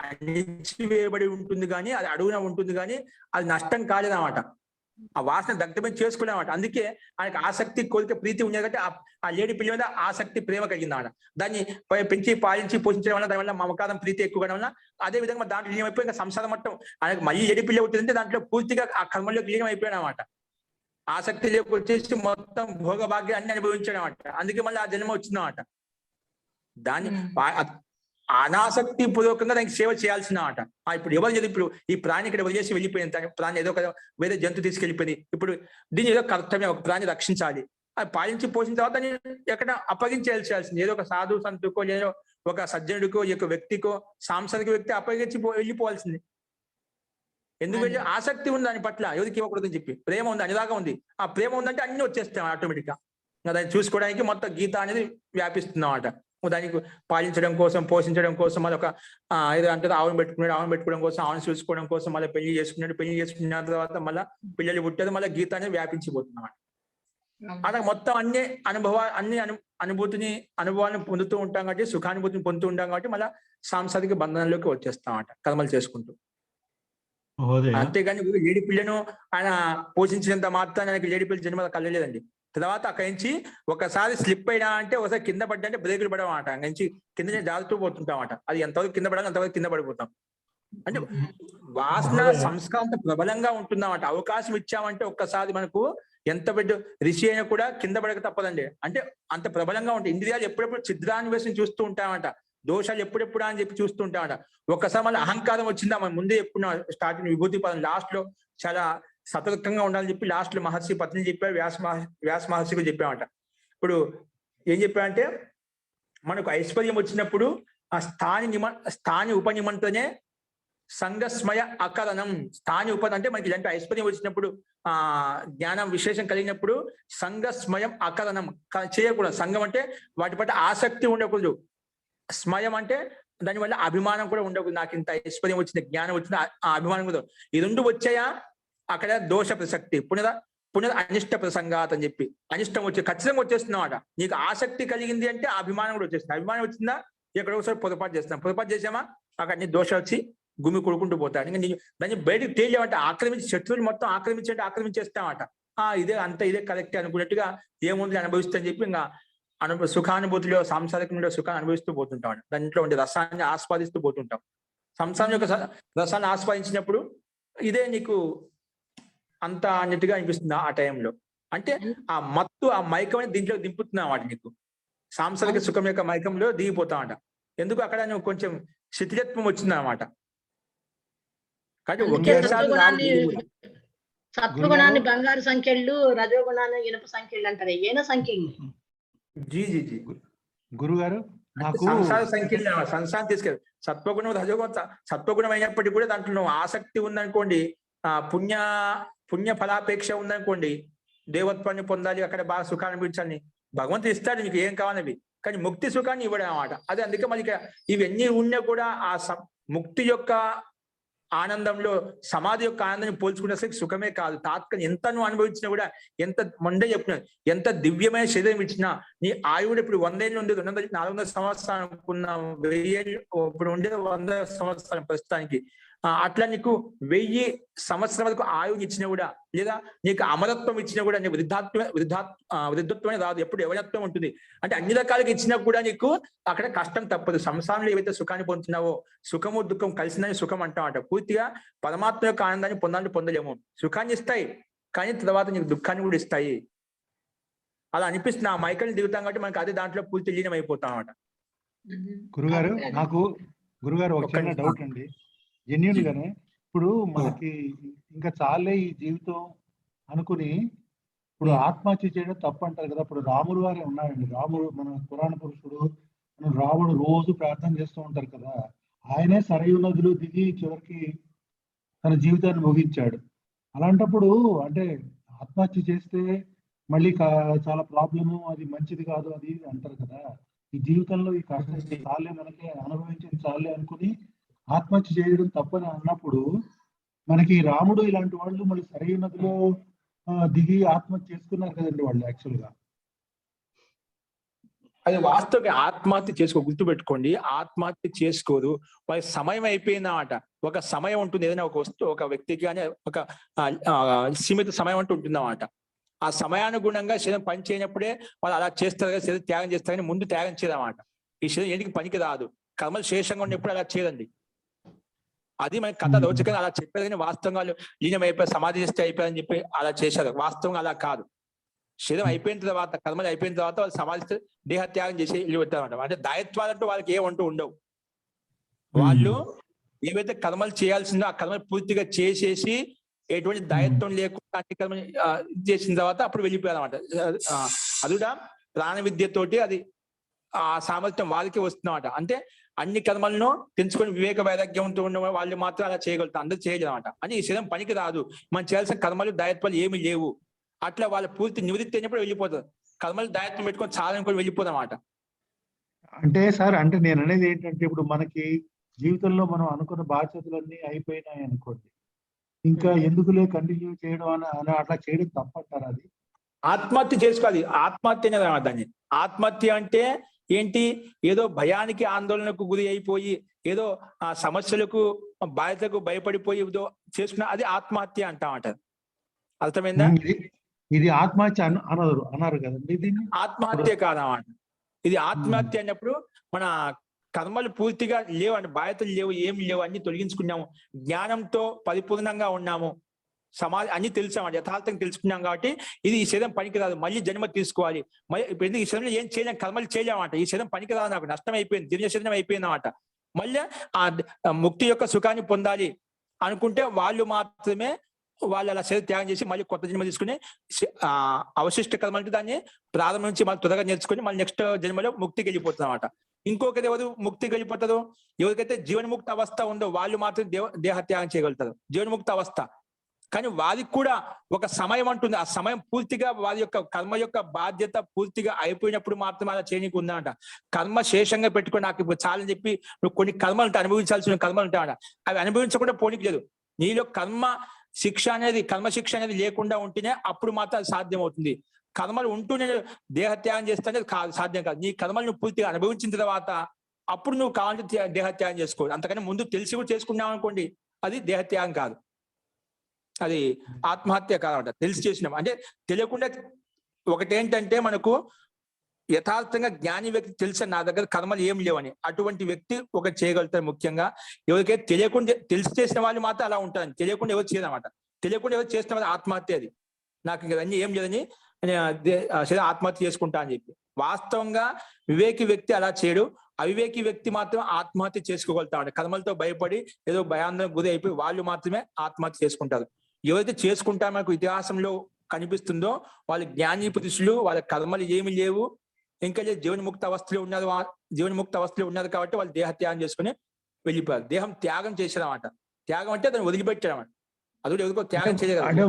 అణిచివేయబడి ఉంటుంది, కానీ అది అడుగున ఉంటుంది, కానీ అది నష్టం కాలేదన్నమాట. ఆ వాసన దగ్ధమే చేసుకోలేమాట. అందుకే ఆయనకు ఆసక్తి, కోరిక, ప్రీతి ఉండేది కాబట్టి ఆ లేడీ పిల్ల మీద ఆసక్తి, ప్రేమ కలిగింది అన్నమాట. దాన్ని పెంచి పాలించి పోషించడం వల్ల, దానివల్ల మమకారం, ప్రీతి ఎక్కువ వల్ల అదే విధంగా దాంట్లో లీనమైపోయి ఇంకా సంసారం మొత్తం ఆయనకు మళ్ళీ లేడీ పిల్ల ఉంటుందంటే దాంట్లో పూర్తిగా ఆ కర్మలోకి లీనం అయిపోయాడు అనమాట. ఆసక్తి లేక వచ్చేసి మొత్తం భోగభాగ్యం అన్ని అనుభవించాడు అనమాట. అందుకే మళ్ళీ ఆ జన్మ వచ్చిందన్నమాట. దాన్ని అనాసక్తి పూర్వకంగా దానికి సేవ చేయాల్సిన ఆట. ఇప్పుడు ఎవరు లేదు, ఇప్పుడు ఈ ప్రాణి ఇక్కడ వదిలేసి వెళ్ళిపోయింది, ప్రాణి ఏదో ఒక వేరే జంతు తీసుకెళ్ళిపోయింది. ఇప్పుడు దీన్ని ఏదో కర్తవ్యం, ఒక ప్రాణి రక్షించాలి, అది పాలించి పోసిన తర్వాత దాన్ని ఎక్కడ అప్పగించేయాల్సింది. ఏదో ఒక సాధు సంతుకో, లేదో ఒక సజ్జనుడికో, ఒక వ్యక్తికో, సాంసారిక వ్యక్తి అప్పగించి వెళ్ళిపోవాల్సింది. ఎందుకంటే ఆసక్తి ఉంది దాని పట్ల, ఎవరికి ఇవ్వకూడదని చెప్పి. ప్రేమ ఉంది, అనురాగం ఉంది. ఆ ప్రేమ ఉందంటే అన్ని వచ్చేస్తాం ఆటోమేటిక్ గా. దాన్ని చూసుకోవడానికి మొత్తం గీత అనేది వ్యాపిస్తుందన్నమాట. దానికి పాలించడం కోసం, పోషించడం కోసం, మళ్ళీ ఒక ఏదో అంటే ఆవును పెట్టుకోవడం కోసం, ఆవును చూసుకోవడం కోసం, మళ్ళీ పెళ్లి చేసుకున్న తర్వాత మళ్ళీ పిల్లలు పుట్టేది, మళ్ళీ గీత అనేది వ్యాపించిపోతుంది అన్నమాట. అలా మొత్తం అన్ని అనుభవాలను పొందుతూ ఉంటాం కాబట్టి, సుఖానుభూతిని పొందుతూ ఉంటాం కాబట్టి మళ్ళీ సాంసారిక బంధనంలోకి వచ్చేస్తామట కర్మలు చేసుకుంటూ. అంతేగాని లేడి పిల్లను ఆయన పోషించినంత మాత్రాన్ని ఆయనకి లేడి పిల్ల జన్మ కలగలేదండి. తర్వాత అక్కడి నుంచి ఒకసారి స్లిప్ అయినా అంటే ఒకసారి కింద పడ్డా అంటే బ్రేకులు పడమాట, అక్కడి నుంచి కింద జారుతూ పోతుంటామట. అది ఎంతవరకు కింద పడాలి అంతవరకు కింద పడిపోతాం. అంటే వాసన సంస్కారం ప్రబలంగా ఉంటుందన్నమాట. అవకాశం ఇచ్చామంటే ఒక్కసారి మనకు ఎంత పెద్ద ఋషి అయినా కూడా కింద పడక తప్పదండి. అంటే అంత ప్రబలంగా ఉంటాయి. ఇంద్రియాలు ఎప్పుడెప్పుడు ఛిద్రాన్వేషణ చూస్తూ ఉంటామట, దోషాలు ఎప్పుడెప్పుడు అని చెప్పి చూస్తూ ఉంటామట. ఒక్కసారి మళ్ళీ అహంకారం వచ్చిందా, మనం ముందే ఎప్పుడు స్టార్టింగ్ విభూతి పదం లాస్ట్ లో చాలా సతర్కంగా ఉండాలని చెప్పి లాస్ట్ లో మహర్షి పత్ని చెప్పారు, వ్యాస మహర్షికి చెప్పామట. ఇప్పుడు ఏం చెప్పామంటే మనకు ఐశ్వర్యం వచ్చినప్పుడు ఆ స్థాని ఉపనిమంతనే సంగస్మయ అకరణం. స్థాని ఉప అంటే మనకి ఇలాంటి ఐశ్వర్యం వచ్చినప్పుడు జ్ఞానం విశేషం కలిగినప్పుడు సంగస్మయం అకరణం చేయకూడదు. సంఘం అంటే వాటి పట్ల ఆసక్తి ఉండకూడదు. స్మయం అంటే దానివల్ల అభిమానం కూడా ఉండకూడదు. నాకు ఇంత ఐశ్వర్యం వచ్చింది, జ్ఞానం వచ్చింది, ఆ అభిమానం కూడా. ఈ రెండు వచ్చాయా అక్కడ దోష ప్రసక్తి, పునః అనిష్ట ప్రసంగాత్ అని చెప్పి అనిష్టం వచ్చి ఖచ్చితంగా వచ్చేస్తున్నామాట. నీకు ఆసక్తి కలిగింది అంటే ఆ అభిమానం కూడా వచ్చేస్తుంది. అభిమానం వచ్చిందా ఎక్కడో ఒకసారి పొరపాటు చేస్తున్నాం, పొరపాటు చేసామా అక్కడ నీ దోషం వచ్చి గుమి కొడుకుంటూ పోతాడు. ఇంకా దాన్ని బయటకు తేలియామంటే ఆక్రమించి శత్రువులు మొత్తం ఆక్రమించేస్తామట. ఇదే కరెక్ట్ అనుకున్నట్టుగా ఏముంది అనుభవిస్తా అని చెప్పి ఇంకా సుఖానుభూతిలో సాంసారికంలో సుఖాన్ని అనుభవిస్తూ పోతుంటాం. దాంట్లో ఉండే రసాన్ని ఆస్వాదిస్తూ పోతుంటాం. సంసారం యొక్క రసాన్ని ఆస్వాదించినప్పుడు ఇదే నీకు అంత అన్నట్టుగా అనిపిస్తుంది ఆ టైంలో. అంటే ఆ మత్తు, ఆ మైకం అనేది దీంట్లో దింపుతున్నామాట. నీకు సాంసారిక సుఖం యొక్క మైకంలో దిగిపోతామట. ఎందుకు అక్కడ నువ్వు కొంచెం శిథిలత్వం వచ్చిందన్నమాట. సత్వగుణాన్ని బంగారు సంఖ్యలు, రజోగుణాన్ని ఇనుప సంఖ్యలు అంటారు. ఏన సంఖ్యలు గురుగారు నాకు సంసార సంఖ్యలు సంసారం తీసుకెళ్ళి సత్వగుణం రజోగుణం సత్వగుణం అయినప్పటికీ కూడా దాంట్లో నువ్వు ఆసక్తి ఉందనుకోండి, పుణ్య ఫలాపేక్ష ఉందనుకోండి, దేవత్వాన్ని పొందాలి, అక్కడ బాగా సుఖాన్ని అనిపించాలని భగవంతుడు ఇస్తాడు నీకు ఏం కావాలవి. కానీ ముక్తి సుఖాన్ని ఇవ్వడం అన్నమాట. అదే అందుకే మనకి ఇవన్నీ ఉన్నా కూడా ఆ ముక్తి యొక్క ఆనందంలో సమాధి యొక్క ఆనందాన్ని పోల్చుకునేసరికి సుఖమే కాదు. తాత్కాలిక ఎంత నువ్వు అనుభవించినా కూడా, ఎంత మొండే చెప్పిన ఎంత దివ్యమైన శరీరం ఇచ్చినా నీ ఆయువుడు ఇప్పుడు 100 ఏళ్ళు ఉండేది 400 సంవత్సరాలు అనుకున్నాం, 1000 ఏళ్ళు ఇప్పుడు ఉండేది 100 సంవత్సరాలు ప్రస్తుతానికి. అట్లా నీకు 1000 సంవత్సరం వరకు ఆయువుని ఇచ్చినా కూడా, లేదా నీకు అమరత్వం ఇచ్చినా కూడా నీకు వృద్ధత్వమే రాదు, ఎప్పుడు యవనత్వం ఉంటుంది. అంటే అన్ని రకాలుగా ఇచ్చినా కూడా నీకు అక్కడ కష్టం తప్పదు. సంసారంలో ఏవైతే సుఖాన్ని పొందుతున్నావో, సుఖము దుఃఖం కలిసిందని సుఖం అంటామంట. పూర్తిగా పరమాత్మ యొక్క ఆనందాన్ని పొందలేము. సుఖాన్ని ఇస్తాయి కానీ తర్వాత నీకు దుఃఖాన్ని కూడా ఇస్తాయి. అలా అనిపిస్తుంది. ఆ మైకల్ని దిగుతాం కాబట్టి మనకి అదే దాంట్లో పూర్తి లీనం అయిపోతాం అన్నమాట. గురుగారు ఒక చిన్న డౌట్ అండి, జెన్యూన్ గానే. ఇప్పుడు మనకి ఇంకా చాలే ఈ జీవితం అనుకుని ఇప్పుడు ఆత్మహత్య చేయడం తప్పు అంటారు కదా. ఇప్పుడు రాముడు వారే ఉన్నాడండి, రాముడు మన పురాణ పురుషుడు, మనం రాముడు రోజు ప్రార్థన చేస్తూ ఉంటారు కదా. ఆయనే సరయు నదులు దిగి చివరికి తన జీవితాన్ని ముగించాడు. అలాంటప్పుడు అంటే ఆత్మహత్య చేస్తే మళ్ళీ చాలా ప్రాబ్లము, అది మంచిది కాదు అది అంటారు కదా. ఈ జీవితంలో ఈ కష్టం చాలే, మనకి అనుభవించింది చాలే అనుకుని ఆత్మహత్య చేయడం తప్పని అన్నప్పుడు, మనకి రాముడు ఇలాంటి వాళ్ళు మళ్ళీ సరయు నదిలో దిగి ఆత్మహత్య చేసుకున్నారు కదండి వాళ్ళు యాక్చువల్ గా. అది వాస్తవంగా ఆత్మహత్య గుర్తుపెట్టుకోండి. ఆత్మహత్య చేసుకోరు, వాళ్ళ సమయం అయిపోయిందన్నమాట. ఒక సమయం ఉంటుంది, ఏదైనా ఒక వస్తువు ఒక వ్యక్తికి కానీ ఒక సీమిత సమయం అంటూ ఉంటుందన్నమాట. ఆ సమయానుగుణంగా శరీరం పని చేయనప్పుడే వాళ్ళు అలా చేస్తారు కదా, శరీరం త్యాగం చేస్తారు కానీ ముందు త్యాగం చేయదన్నమాట. ఈ శరీరం ఏంటికి పనికి రాదు, కర్మలు శేషంగా ఉన్నప్పుడు అలా చేయదండి. అది మన కథ రోజుగా అలా చెప్పారు కానీ వాస్తవంగా లీనం అయిపోయి సమాధి చేస్తే అయిపోయారని చెప్పి అలా చేశారు. వాస్తవంగా అలా కాదు. శరీరం అయిపోయిన తర్వాత, కర్మలు అయిపోయిన తర్వాత వాళ్ళు సమాధిస్తే దేహత్యాగం చేసి వెళ్ళిపోతారు. అంటే దాయత్వాలంటూ వాళ్ళకి ఏమంటూ ఉండవు. వాళ్ళు ఏవైతే కర్మలు చేయాల్సిందో ఆ కర్మలు పూర్తిగా చేసేసి ఎటువంటి దాయత్వం లేకుండా అన్ని కర్మలు చేసిన తర్వాత అప్పుడు వెళ్ళిపోయారు అనమాట. అది కూడా ప్రాణ విద్యతోటి అది ఆ సామర్థ్యం వాళ్ళకి వస్తుందన్నమాట. అంటే అన్ని కర్మలను తెలుసుకొని వివేక వైరాగ్యంతో ఉన్న వాళ్ళు మాత్రం అలా చేయగలుగుతారు, అందరూ చేయగలరు అనమాట. అని ఈ శరీరం పనికి రాదు, మనం చేయాల్సిన కర్మలు దాయత్వాలు ఏమి లేవు. అట్లా వాళ్ళ పూర్తి నివృత్తి అయినప్పుడు వెళ్ళిపోతారు. కర్మలు దాయత్వం పెట్టుకొని చాలనుకొని వెళ్ళిపోతాం అన్నమాట. అంటే సార్, అంటే నేను అనేది ఏంటంటే, ఇప్పుడు మనకి జీవితంలో మనం అనుకున్న బాధ్యతలన్నీ అయిపోయినాయి అనుకోండి, ఇంకా ఎందుకులే కంటిన్యూ చేయడం అని అట్లా చేయడం తప్పంటారు అది? ఆత్మహత్య చేసుకోవాలి. ఆత్మహత్య అనేది అన్నమాట దాన్ని. ఆత్మహత్య అంటే ఏంటి? ఏదో భయానికి ఆందోళనకు గురి అయిపోయి ఏదో ఆ సమస్యలకు బాధ్యతకు భయపడిపోయి ఏదో చేసుకున్న అది ఆత్మహత్య అంటామట. అర్థమైందా? ఇది ఆత్మహత్య అన్నారు కదండి దీన్ని. ఆత్మహత్య కాదన్నమాట. ఇది ఆత్మహత్య అన్నప్పుడు మన కర్మలు పూర్తిగా లేవు అంటే బాధ్యతలు లేవు, ఏమి లేవు, అన్ని తొలగించుకున్నాము, జ్ఞానంతో పరిపూర్ణంగా ఉన్నాము, సమాజం అన్ని తెలిసామండి, యథార్థంగా తెలుసుకున్నాం కాబట్టి ఇది ఈ శరీరం పనికిరాదు, మళ్ళీ జన్మ తీసుకోవాలి, మళ్ళీ ఇప్పుడు ఈ శరీరంలో ఏం చేయలేం, కర్మలు చేయలేమన్నమాట, ఈ శరీరం పనికిరాదు, నాకు నష్టం అయిపోయింది, దివ్య శరీరం అయిపోయింది అన్నమాట. మళ్ళీ ఆ ముక్తి యొక్క సుఖాన్ని పొందాలి అనుకుంటే వాళ్ళు మాత్రమే వాళ్ళు అలా శరీరం త్యాగం చేసి మళ్ళీ కొత్త జన్మ తీసుకుని అవశిష్ట కర్మలకి దాన్ని ప్రారంభం నుంచి మళ్ళీ త్వరగా నేర్చుకుని మళ్ళీ నెక్స్ట్ జన్మలో ముక్తికి వెళ్ళిపోతుంది అన్నమాట. ఇంకొకటి ఎవరు ముక్తికి వెళ్ళిపోతారు? ఎవరికైతే జీవన్ముక్త అవస్థ ఉందో వాళ్ళు మాత్రం దేహత్యాగం చేయగలుగుతారు, జీవన్ముక్త అవస్థ. కానీ వారికి కూడా ఒక సమయం అంటుంది, ఆ సమయం పూర్తిగా వారి యొక్క కర్మ యొక్క బాధ్యత పూర్తిగా అయిపోయినప్పుడు మాత్రమే అలా చేయనీకి ఉందన్నమాట. కర్మ శేషంగా పెట్టుకుని నాకు ఇప్పుడు చాలని చెప్పి నువ్వు కొన్ని కర్మలు ఉంటాయి, అనుభవించాల్సిన కర్మలు ఉంటాయట, అవి అనుభవించకుండా పోనీకి లేదు. నీలో కర్మ శిక్ష అనేది లేకుండా ఉంటేనే అప్పుడు మాత్రం అది సాధ్యం అవుతుంది. కర్మలు ఉంటూనే దేహత్యాగం చేస్తే కాదు, సాధ్యం కాదు. నీ కర్మలు నువ్వు పూర్తిగా అనుభవించిన తర్వాత అప్పుడు నువ్వు కావాలంటే దేహత్యాగం చేసుకోవాలి. అంతకని ముందు తెలిసి కూడా చేసుకున్నావు అనుకోండి, అది దేహత్యాగం కాదు, అది ఆత్మహత్య కాదన్నమాట. తెలిసి చేసినాం అంటే తెలియకుండా. ఒకటేంటంటే మనకు యథార్థంగా జ్ఞాని వ్యక్తి తెలిసి నా దగ్గర కర్మలు ఏం లేవని, అటువంటి వ్యక్తి ఒకటి చేయగలుగుతారు. ముఖ్యంగా ఎవరికైతే తెలియకుండా తెలిసి చేసిన వాళ్ళు మాత్రం అలా ఉంటారు, తెలియకుండా ఎవరు చేయదన్నమాట. తెలియకుండా ఎవరు చేసిన వాళ్ళు ఆత్మహత్య, అది నాకు ఇంకా అన్ని ఏం లేదని ఆత్మహత్య చేసుకుంటా అని చెప్పి. వాస్తవంగా వివేకి వ్యక్తి అలా చేయడు, అవివేకి వ్యక్తి మాత్రం ఆత్మహత్య చేసుకోగలుగుతాడు. కర్మలతో భయపడి ఏదో భయాందోళనకు గురి అయిపోయి వాళ్ళు మాత్రమే ఆత్మహత్య చేసుకుంటారు. ఎవరైతే చేసుకుంటారో మనకు ఇతిహాసంలో కనిపిస్తుందో వాళ్ళు జ్ఞాని పురుషులు, వాళ్ళ కర్మలు ఏమి లేవు, ఇంకా జీవన్ముక్త అవస్థలో ఉన్నారు, జీవన్ముక్త అవస్థలో ఉన్నారు కాబట్టి వాళ్ళు దేహత్యాగం చేసుకుని వెళ్ళిపోయారు. దేహం త్యాగం చేశారన్నమాట. త్యాగం అంటే దాన్ని వదిలిపెట్టారన్నమాట. అది ఎవరికో త్యాగం చేయగలరు. అంటే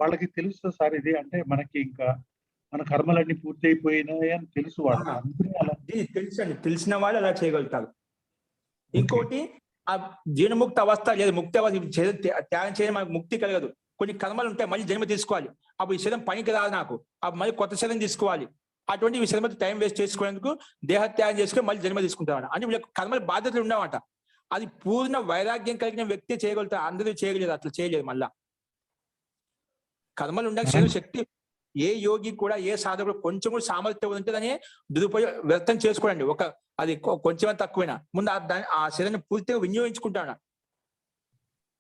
వాళ్ళకి తెలుసు సార్ ఇది, అంటే మనకి ఇంకా మన కర్మలన్నీ పూర్తి అయిపోయినాయి అని తెలుసు వాళ్ళకి. తెలుసు అండి, తెలిసిన వాళ్ళు అలా చేయగలుగుతారు. ఇంకోటి ఆ జీవన్ముక్త అవస్థ లేదా ముక్తి అవస్థ త్యాగం చేయడం మనకు ముక్తి కలగదు. కొన్ని కర్మలు ఉంటాయి, మళ్ళీ జన్మ తీసుకోవాలి, అప్పుడు ఈ శరీరం పనికి రాదు నాకు, అప్పుడు మళ్ళీ కొత్త శరీరం తీసుకోవాలి. అటువంటి ఈ శరీరం టైం వేస్ట్ చేసుకునేందుకు దేహత్యాగం చేసుకుని మళ్ళీ జన్మ తీసుకుంటామట. అంటే వీళ్ళకి కర్మల బాధ్యతలు ఉండవట. అది పూర్ణ వైరాగ్యం కలిగిన వ్యక్తి చేయగలుగుతారు, అందరూ చేయగలేదు, అట్లా చేయలేదు. మళ్ళా కర్మలు ఉండే శక్తి ఏ యోగి కూడా ఏ సాధకుడు కొంచెం కూడా సామర్థ్యం ఉంటే దాన్ని వ్యర్థం చేసుకోండి. అది కొంచెం తక్కువైనా ముందు ఆ శరీరాన్ని పూర్తిగా వినియోగించుకుంటాడు.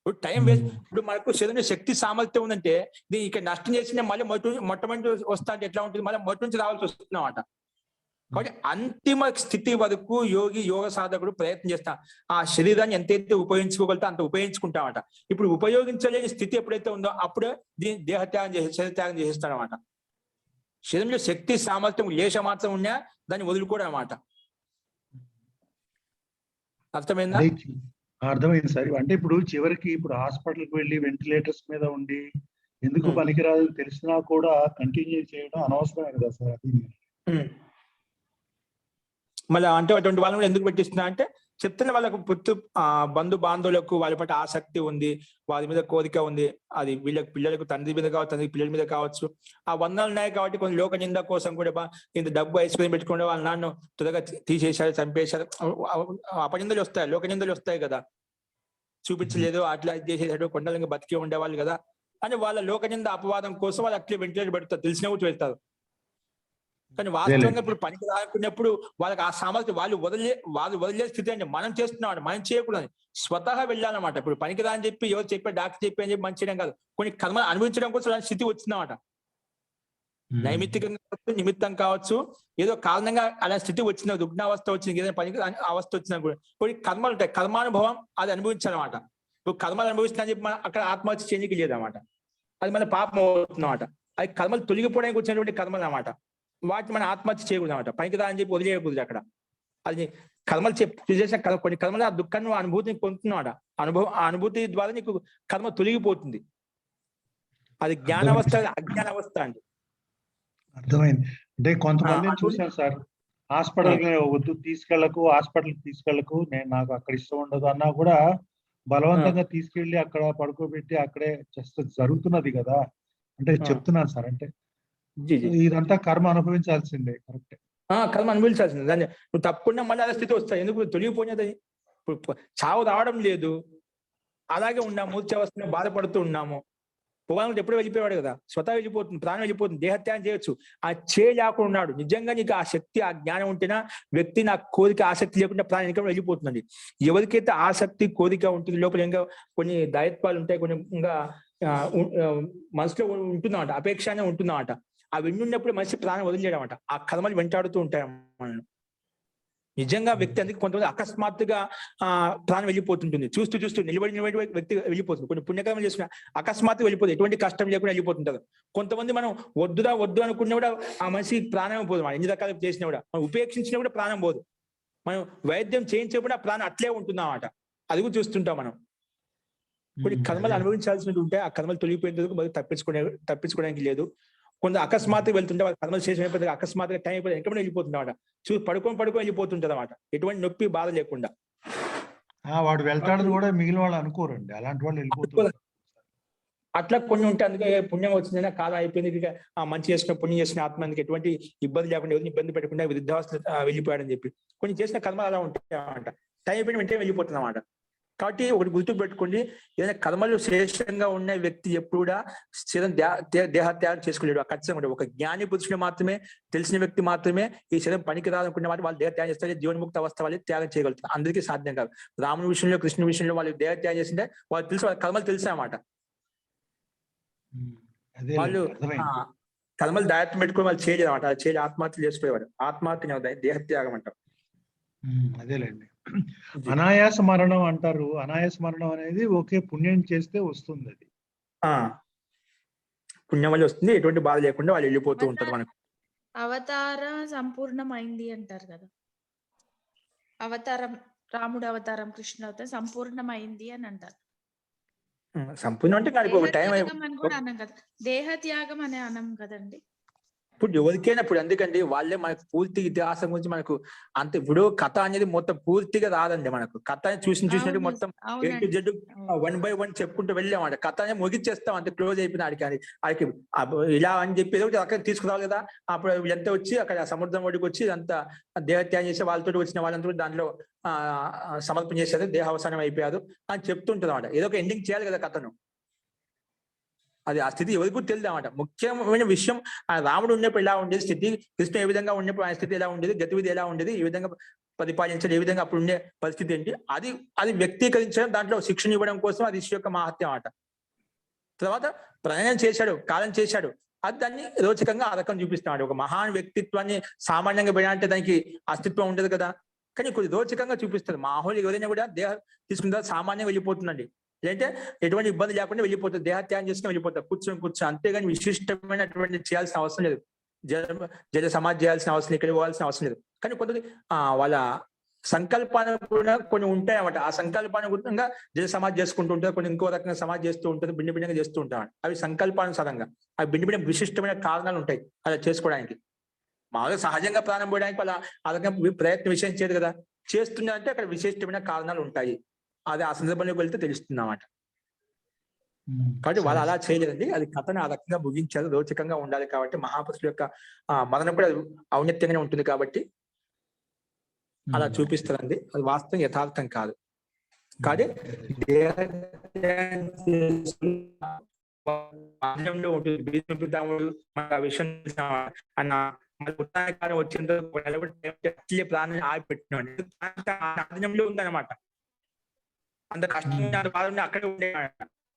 ఇప్పుడు టైం వేస్ట్. ఇప్పుడు మనకు శరీరం శక్తి సామర్థ్యం ఉందంటే దీన్ని ఇక్కడ నష్టం చేసిన మళ్ళీ మొట్టమొదటి వస్తా అంటే ఎట్లా ఉంటుంది, మళ్ళీ మొట్ట నుంచి రావాల్సి వస్తుంది అన్నమాట. కాబట్టి అంతిమ స్థితి వరకు యోగ సాధకుడు ప్రయత్నం చేస్తా ఆ శరీరాన్ని ఎంతైతే ఉపయోగించుకోగలుగుతా అంత ఉపయోగించుకుంటామట. ఇప్పుడు ఉపయోగించలేని స్థితి ఎప్పుడైతే ఉందో అప్పుడే దీన్ని శరీరత్యాగం చేసేస్తాడనమాట. శరీరంలో శక్తి సామర్థ్యం లేశ మాత్రం ఉన్నా దాన్ని వదులుకోవడం అన్నమాట. అర్థమైందా? అర్థమైంది సార్. అంటే ఇప్పుడు చివరికి ఇప్పుడు హాస్పిటల్కి వెళ్ళి వెంటిలేటర్స్ మీద ఉండి ఎందుకు పనికిరాదు తెలిసినా కూడా కంటిన్యూ చేయడం అనవసరమే కదా సార్. అది మళ్ళీ అంటే అటువంటి వాళ్ళని ఎందుకు పెట్టిస్తున్నా అంటే చెప్తున్న వాళ్ళకు బంధు బాంధవులకు వాళ్ళ పట్ల ఆసక్తి ఉంది, వారి మీద కోరిక ఉంది, అది వీళ్ళకి పిల్లలకు తండ్రి మీద కావచ్చు, తండ్రి పిల్లల మీద కావచ్చు, ఆ వందలు ఉన్నాయి కాబట్టి కొన్ని లోక నింద కోసం కూడా ఇంత డబ్బు ఐశ్వర్యం పెట్టుకుంటే వాళ్ళ నాన్న త్వరగా తీసేశారు, చంపేశారు, అపనిందలు వస్తాయి, లోక నిందలు వస్తాయి కదా, చూపించలేదు, అట్లా చేసేసాడు, కొండలంగా బతికి ఉండేవాళ్ళు కదా అని వాళ్ళ లోక నింద అపవాదం కోసం వాళ్ళు అట్లే వెంటిలేటర్ పెడతారు, తెలిసిన కూడా పెడతారు. కానీ వాస్తవంగా ఇప్పుడు పనికి రాకున్నప్పుడు వాళ్ళకి ఆ సామర్థ్యం వాళ్ళు వదిలే స్థితి అండి. మనం చేస్తున్నాం, మనం చేయకూడదు, స్వతహా వెళ్ళాలన్నమాట. ఇప్పుడు పనికి రా అని చెప్పి ఎవరు చెప్పారు, డాక్టర్ చెప్పి అని చెప్పి మంచి చేయడం కాదు, కొన్ని కర్మలు అనుభవించడం కోసం అలాంటి స్థితి వచ్చిందన్నమాట. నైమిత్తికంగా కావచ్చు, నిమిత్తం కావచ్చు, ఏదో కారణంగా అలాంటి స్థితి వచ్చిన రుగ్నావస్థ వచ్చింది, ఏదైనా పనికి అవస్థ వచ్చినా కూడా కొన్ని కర్మలు ఉంటాయి, కర్మానుభవం అది అనుభవించాలన్నమాట. ఇప్పుడు కర్మలు అనుభవిస్తున్నా అని చెప్పి అక్కడ ఆత్మహత్య చేయడానికి లేదన్నమాట, అది మన పాపం అవుతుందన్నమాట. అది కర్మలు తొలగిపోవడానికి వచ్చినటువంటి కర్మలు అన్నమాట. వాటిని మనం ఆత్మహత్య చేయకూడదు అనమాట. పనికిదా అని చెప్పి వదిలేయకూడదు అక్కడ. అది కర్మలు చేసిన కొన్ని కర్మలు ఆ దుఃఖాన్ని అనుభూతిని పొందుతున్నాడు, ఆ అనుభూతి ద్వారా నీకు కర్మ తొలగిపోతుంది. అది జ్ఞానావస్థ, అజ్ఞానావస్థ అండి. అర్థమైంది. అంటే కొంతమంది చూసాను సార్, హాస్పిటల్ వద్దు హాస్పిటల్కి తీసుకెళ్ళకు, నాకు అక్కడ ఇష్టం ఉండదు అన్నా కూడా బలవంతంగా తీసుకెళ్లి అక్కడ పడుకోబెట్టి అక్కడే జరుగుతున్నది కదా. అంటే చెప్తున్నాను సార్, అంటే జీ జీ ఇదంతా కర్మ అనుభవించాల్సిందే. కరెక్టే. కర్మ అనుభవించాల్సింది. దాన్ని నువ్వు తప్పకుండా మళ్ళీ అదే స్థితి వస్తాయి. ఎందుకు తొలగిపోయినది? ఇప్పుడు చావు రావడం లేదు, అలాగే ఉన్నాము, మూర్ఛావస్థలో బాధపడుతూ ఉన్నాము. భగవానుడు ఎప్పుడో వెళ్ళిపోయాడు కదా, స్వతహా వెళ్ళిపోతుంది, ప్రాణం వెళ్ళిపోతుంది, దేహత్యాగం చేయొచ్చు. ఆ చేయలేకుండా ఉన్నాడు. నిజంగా నీకు ఆ శక్తి, ఆ జ్ఞానం ఉంటేనా వ్యక్తి నా కోరిక ఆసక్తి లేకుండా ప్రాణం ఇంకా వెళ్ళిపోతుందండి. ఎవరికైతే ఆసక్తి కోరిక ఉంటుంది, లోపల ఇంకా కొన్ని దాయత్వాలు ఉంటాయి, కొన్ని ఇంకా మనసులో ఉంటుందన్నమాట, అపేక్ష అనే ఉంటుందన్నమాట. అవన్నీ ఉన్నప్పుడు మనిషి ప్రాణం వదిలేయడం అన్నమాట. ఆ కర్మలు వెంటాడుతూ ఉంటాయి మనల్ని. నిజంగా వ్యక్తి అందుకే కొంతమంది అకస్మాత్తుగా ప్రాణం వెళ్ళిపోతుంటుంది. చూస్తూ చూస్తూ నిలబడి వ్యక్తి వెళ్ళిపోతుంది. కొన్ని పుణ్యకర్మలు చేసిన అకస్మాత్తుగా వెళ్ళిపోతుంది, ఎటువంటి కష్టం లేకుండా వెళ్ళిపోతుంటారు. కొంతమంది మనం వద్దు అనుకున్నా కూడా ఆ మనిషి ప్రాణం పోదు. మనం ఎన్ని రకాలు చేసినా కూడా, మనం ఉపేక్షించినా కూడా ప్రాణం పోదు. మనం వైద్యం చేయించే ఆ ప్రాణం అట్లే ఉంటుందన్నమాట. అది కూడా చూస్తుంటాం మనం. కొన్ని కర్మలు అనుభవించాల్సినవి ఉంటే ఆ కర్మలు తొలగిపోయేందుకు మరి తప్పించుకోవడానికి లేదు. కొంత అకస్మాత్తుగా వెళ్తుంటే వాళ్ళ కర్మలు చేసిన అయిపోతుంది, అకస్మాత్తుగా టైం అయిపోతుంది, ఎక్కడ వెళ్ళిపోతుందన్నమాట. చూసి పడుకొని వెళ్ళిపోతుంటది అన్నమాట, ఎటువంటి నొప్పి బాధ లేకుండా. వాడు వెళ్తాడని కూడా మిగిలిన వాళ్ళు అనుకోరండి, అలాంటి వాళ్ళు వెళ్ళిపోతారు. అట్లా కొన్ని ఉంటాయి. అందుకే పుణ్యం వచ్చిందైనా కాలం అయిపోయింది, ఇక మంచి చేసిన పుణ్యం చేసిన ఆత్మానికి ఎటువంటి ఇబ్బంది లేకుండా, ఎవరిని ఇబ్బంది పెట్టకుండా వృద్ధావస్థ వెళ్ళిపోయాడని చెప్పి కొన్ని చేసిన కర్మలు అలా ఉంటాయి అన్నమాట. టైం అయిపోయిన వెంటనే వెళ్ళిపోతుంది అన్నమాట. కాబట్టి ఒకటి గుర్తు పెట్టుకోండి, ఏదైనా కర్మలు శ్రేష్టంగా ఉన్న వ్యక్తి ఎప్పుడు కూడా శరీరం దేహత్యాగం చేసుకోలేడు. ఖచ్చితంగా ఒక జ్ఞాని పురుషుడు మాత్రమే, తెలిసిన వ్యక్తి మాత్రమే ఈ శరీరం పనికి రాదనుకునే వాటి వాళ్ళు దేహత్యాగం చేస్తారు. జీవన్ముక్త అవస్థ వాళ్ళు త్యాగం చేయగలుగుతారు. అందరికీ సాధ్యం కాదు. రాముని విషయంలో, కృష్ణుని విషయంలో వాళ్ళు దేహత్యాగం చేసింటే వాళ్ళు తెలుసు, వాళ్ళ కర్మలు తెలుసా అన్నమాట. వాళ్ళు కర్మలు దాయత్వం పెట్టుకుని వాళ్ళు చేయలేదు అన్నమాట. అది చేయలేదు, ఆత్మహత్య చేసుకునేవాడు. ఆత్మహత్య దేహత్యాగం అంటారు. అదేలేండి. అనాయాస మరణం అంటారు. అనాయాస మరణం అనేది ఒకే పుణ్యం చేస్తే వస్తుంది. అది పుణ్యం వల్ల వస్తుంది, ఎటువంటి బాధ లేకుండా వాళ్ళు వెళ్ళిపోతూ ఉంటారు. మనకు అవతార సంపూర్ణమైంది అంటారు కదా, అవతారం రాముడు అవతారం, కృష్ణ అవతారం సంపూర్ణమైంది అని అంటారు. సంపూర్ణం అంటే ఒక టైం దేహ త్యాగం అనే అనం కదండి. ఇప్పుడు ఎవరికైనా ఇప్పుడు ఎందుకండి వాళ్ళే మనకు పూర్తి ఇతిహాసం గురించి మనకు అంత ఇప్పుడు కథ అనేది మొత్తం పూర్తిగా రాదండి. మనకు కథ చూసినట్టు మొత్తం A to Z 1 by 1 చెప్పుకుంటూ వెళ్ళామంట. కథ అనేది ముగిచ్చేస్తాం, అంతే క్లోజ్ అయిపోయింది. ఆడికి ఇలా అని చెప్పేది అక్కడ తీసుకురావాలి కదా. అప్పుడు వీళ్ళంతా వచ్చి అక్కడ సముద్రం ఒడికి వచ్చి అంతా దేహత్యాగం చేసి వాళ్ళతో వచ్చిన వాళ్ళంతా దాంట్లో సమర్పణ చేశారు, దేహావసానం అయిపోయారు అని చెప్తుంటారు అన్నమాట. ఏదో ఒక ఎండింగ్ చేయాలి కదా కథను. అది ఆ స్థితి ఎవరికి తెలియదు అన్నమాట. ముఖ్యమైన విషయం, ఆ రాముడు ఉన్నప్పుడు ఎలా ఉండేది స్థితి, కృష్ణ ఏ విధంగా ఉన్నప్పుడు ఆయన స్థితి ఎలా ఉండేది, గతివిధి ఎలా ఉండేది, ఏ విధంగా పరిపాలించాలి, ఏ విధంగా అప్పుడు ఉండే పరిస్థితి ఏంటి, అది వ్యక్తీకరించడం, దాంట్లో శిక్షణ ఇవ్వడం కోసం అది ఋషి యొక్క మహత్యం అన్నమాట. తర్వాత ప్రయాణం చేశాడు, కాలం చేశాడు, అది దాన్ని రోచకంగా ఆ రకం చూపిస్తున్నాడు. ఒక మహాన్ వ్యక్తిత్వాన్ని సామాన్యంగా పెడాలంటే దానికి అస్తిత్వం ఉండదు కదా, కానీ కొద్ది రోచకంగా చూపిస్తారు. మామూలు ఎవరైనా కూడా దేహం తీసుకున్న తర్వాత సామాన్యంగా వెళ్ళిపోతుందండి, లేదంటే ఎటువంటి ఇబ్బంది లేకుండా వెళ్ళిపోతుంది, దేహత్యాగం చేసుకుని వెళ్ళిపోతారు కూర్చొని. అంతేగాని విశిష్టమైనటువంటి చేయాల్సిన అవసరం లేదు, జల సమాధి చేయాల్సిన అవసరం, ఇక్కడ పోవాల్సిన అవసరం లేదు. కానీ కొంతమంది వాళ్ళ సంకల్పాన్ని కూడా కొన్ని ఉంటాయి అన్నమాట. ఆ సంకల్పానుగుణంగా జల సమాధి చేసుకుంటూ ఉంటారు, కొన్ని ఇంకో రకంగా సమాధి చేస్తూ ఉంటారు, భిన్న భిన్నంగా చేస్తూ ఉంటారు. అవి సంకల్పానుసారంగా అవి భిన్న భిన్న విశిష్టమైన కారణాలు ఉంటాయి అలా చేసుకోవడానికి. మామూలుగా సహజంగా ప్రాణం పోయడానికి వాళ్ళ ఆ రకంగా ప్రయత్నం విషయం చేయదు కదా, చేస్తున్నారంటే అక్కడ విశిష్టమైన కారణాలు ఉంటాయి. అది ఆ సందర్భంలోకి వెళ్తే తెలుస్తుంది అన్నమాట. కాబట్టి వాళ్ళు అలా చేయలేదండి, అది కథను ఆ రకంగా ముగించారు. రోచకంగా ఉండాలి కాబట్టి మహాపురుషుల యొక్క మరణం కూడా ఔన్నత్యంగానే ఉంటుంది కాబట్టి అలా చూపిస్తారండి. అది వాస్తవం, యథార్థం కాదు. కానీ విషయం అన్న ఉత్తరాయణ వచ్చిన ప్రాణాన్ని ఆగిపెట్టినంలో ఉందన్నమాట. అంత కష్టం బాధ అక్కడే ఉండే.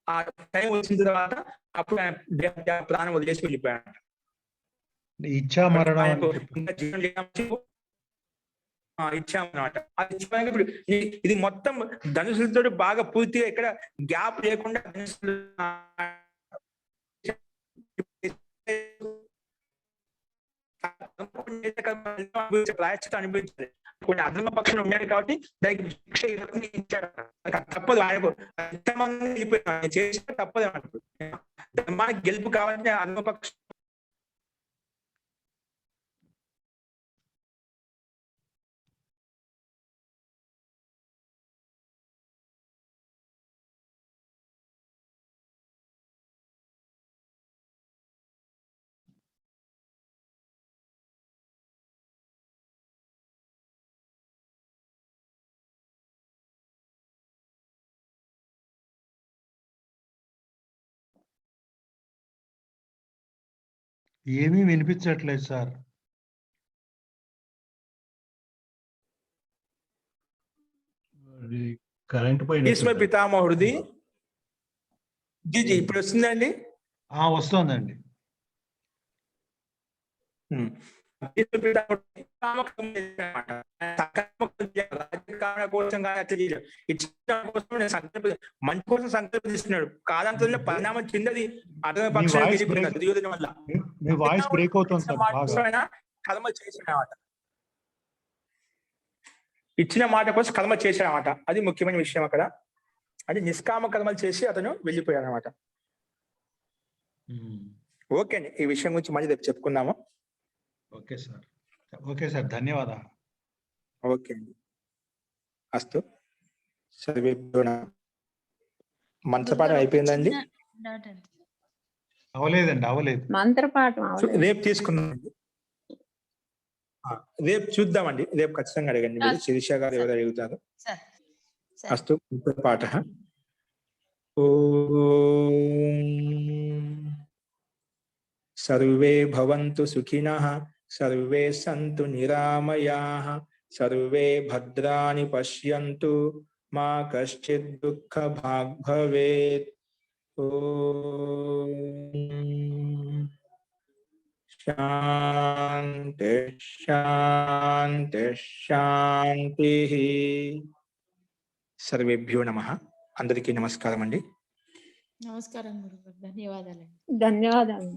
ఆ టైం వచ్చిన తర్వాత అప్పుడు ప్రాణం వదిలేసి వెళ్ళిపోయాడు. ఇచ్చా మరణం ఇచ్చామన్నమాట. అది ఇప్పుడు ఇది మొత్తం ధనుసులతో బాగా పూర్తిగా ఇక్కడ గ్యాప్ లేకుండా ప్రాయశ్చిత్తం అనుభవించాలి. కొన్ని అధర్మ పక్షులు ఉన్నాయి కాబట్టి దానికి శిక్ష ఇచ్చాడు. తప్పదు, ఆయనకు చేస్తే తప్పదు అన్నట్టు. ధర్మానికి గెలుపు కావాలంటే అధర్మ పక్షం ఏమీ వినిపించట్లేదు సార్. కరెంట్ భీష్మ పితామహుడిది జీ ఇప్పుడు వస్తుందండి. వస్తోందండి. భీష్మ పితామహుడు రాజకారణ కోసం కానీ అట్లా చేయలేదు. ఇచ్చిన కోసం మంచి కోసం సంకల్పిస్తున్నాడు. కాలాంతంలో పరిణామం చెందది అతని పక్షాన్ని వెళ్ళిపోయిన దుర్యోధన వల్ల మీ వాయిస్ బ్రేక్ అవుతుంది సార్ బాగా. కర్మ చేసినమాట, ఇచ్చిన మాట కోసం కర్మ చేశాడనమాట. అది ముఖ్యమైన విషయం అక్కడ. అది నిష్కామ కర్మలు చేసి అతను వెళ్ళిపోయాడు అనమాట. ఓకే అండి, ఈ విషయం గురించి మళ్ళీ రేపు చెప్పుకుందాము. Okay sir. ఓకే సార్, ధన్యవాదాలు. ఓకే అండి, అస్తు. సర్వేభ్యో నమః. మంత్రపాఠం అయిపోయిందండి? అవలేదు. మంత్రపాఠం రేపు తీసుకుందాం, రేపు చూద్దామండి. రేపు ఖచ్చితంగా అడగండి మీరు. శిరీష గారు ఎవరు అడుగుతారు? అస్తు. మంత్రపాఠ. సర్వే భవంతు సుఖినః, సర్వే సంతు నిరామయాః, సర్వే భద్రాణి పశ్యంతు, మా కశ్చిద్ దుఃఖ భాగ్ భవేత్. శాంతి శాంతి శాంతి. సర్వేభ్యో నమః. అందరికీ నమస్కారం అండి. నమస్కారం గురుగారు, ధన్యవాదాలు. ధన్యవాదాలు.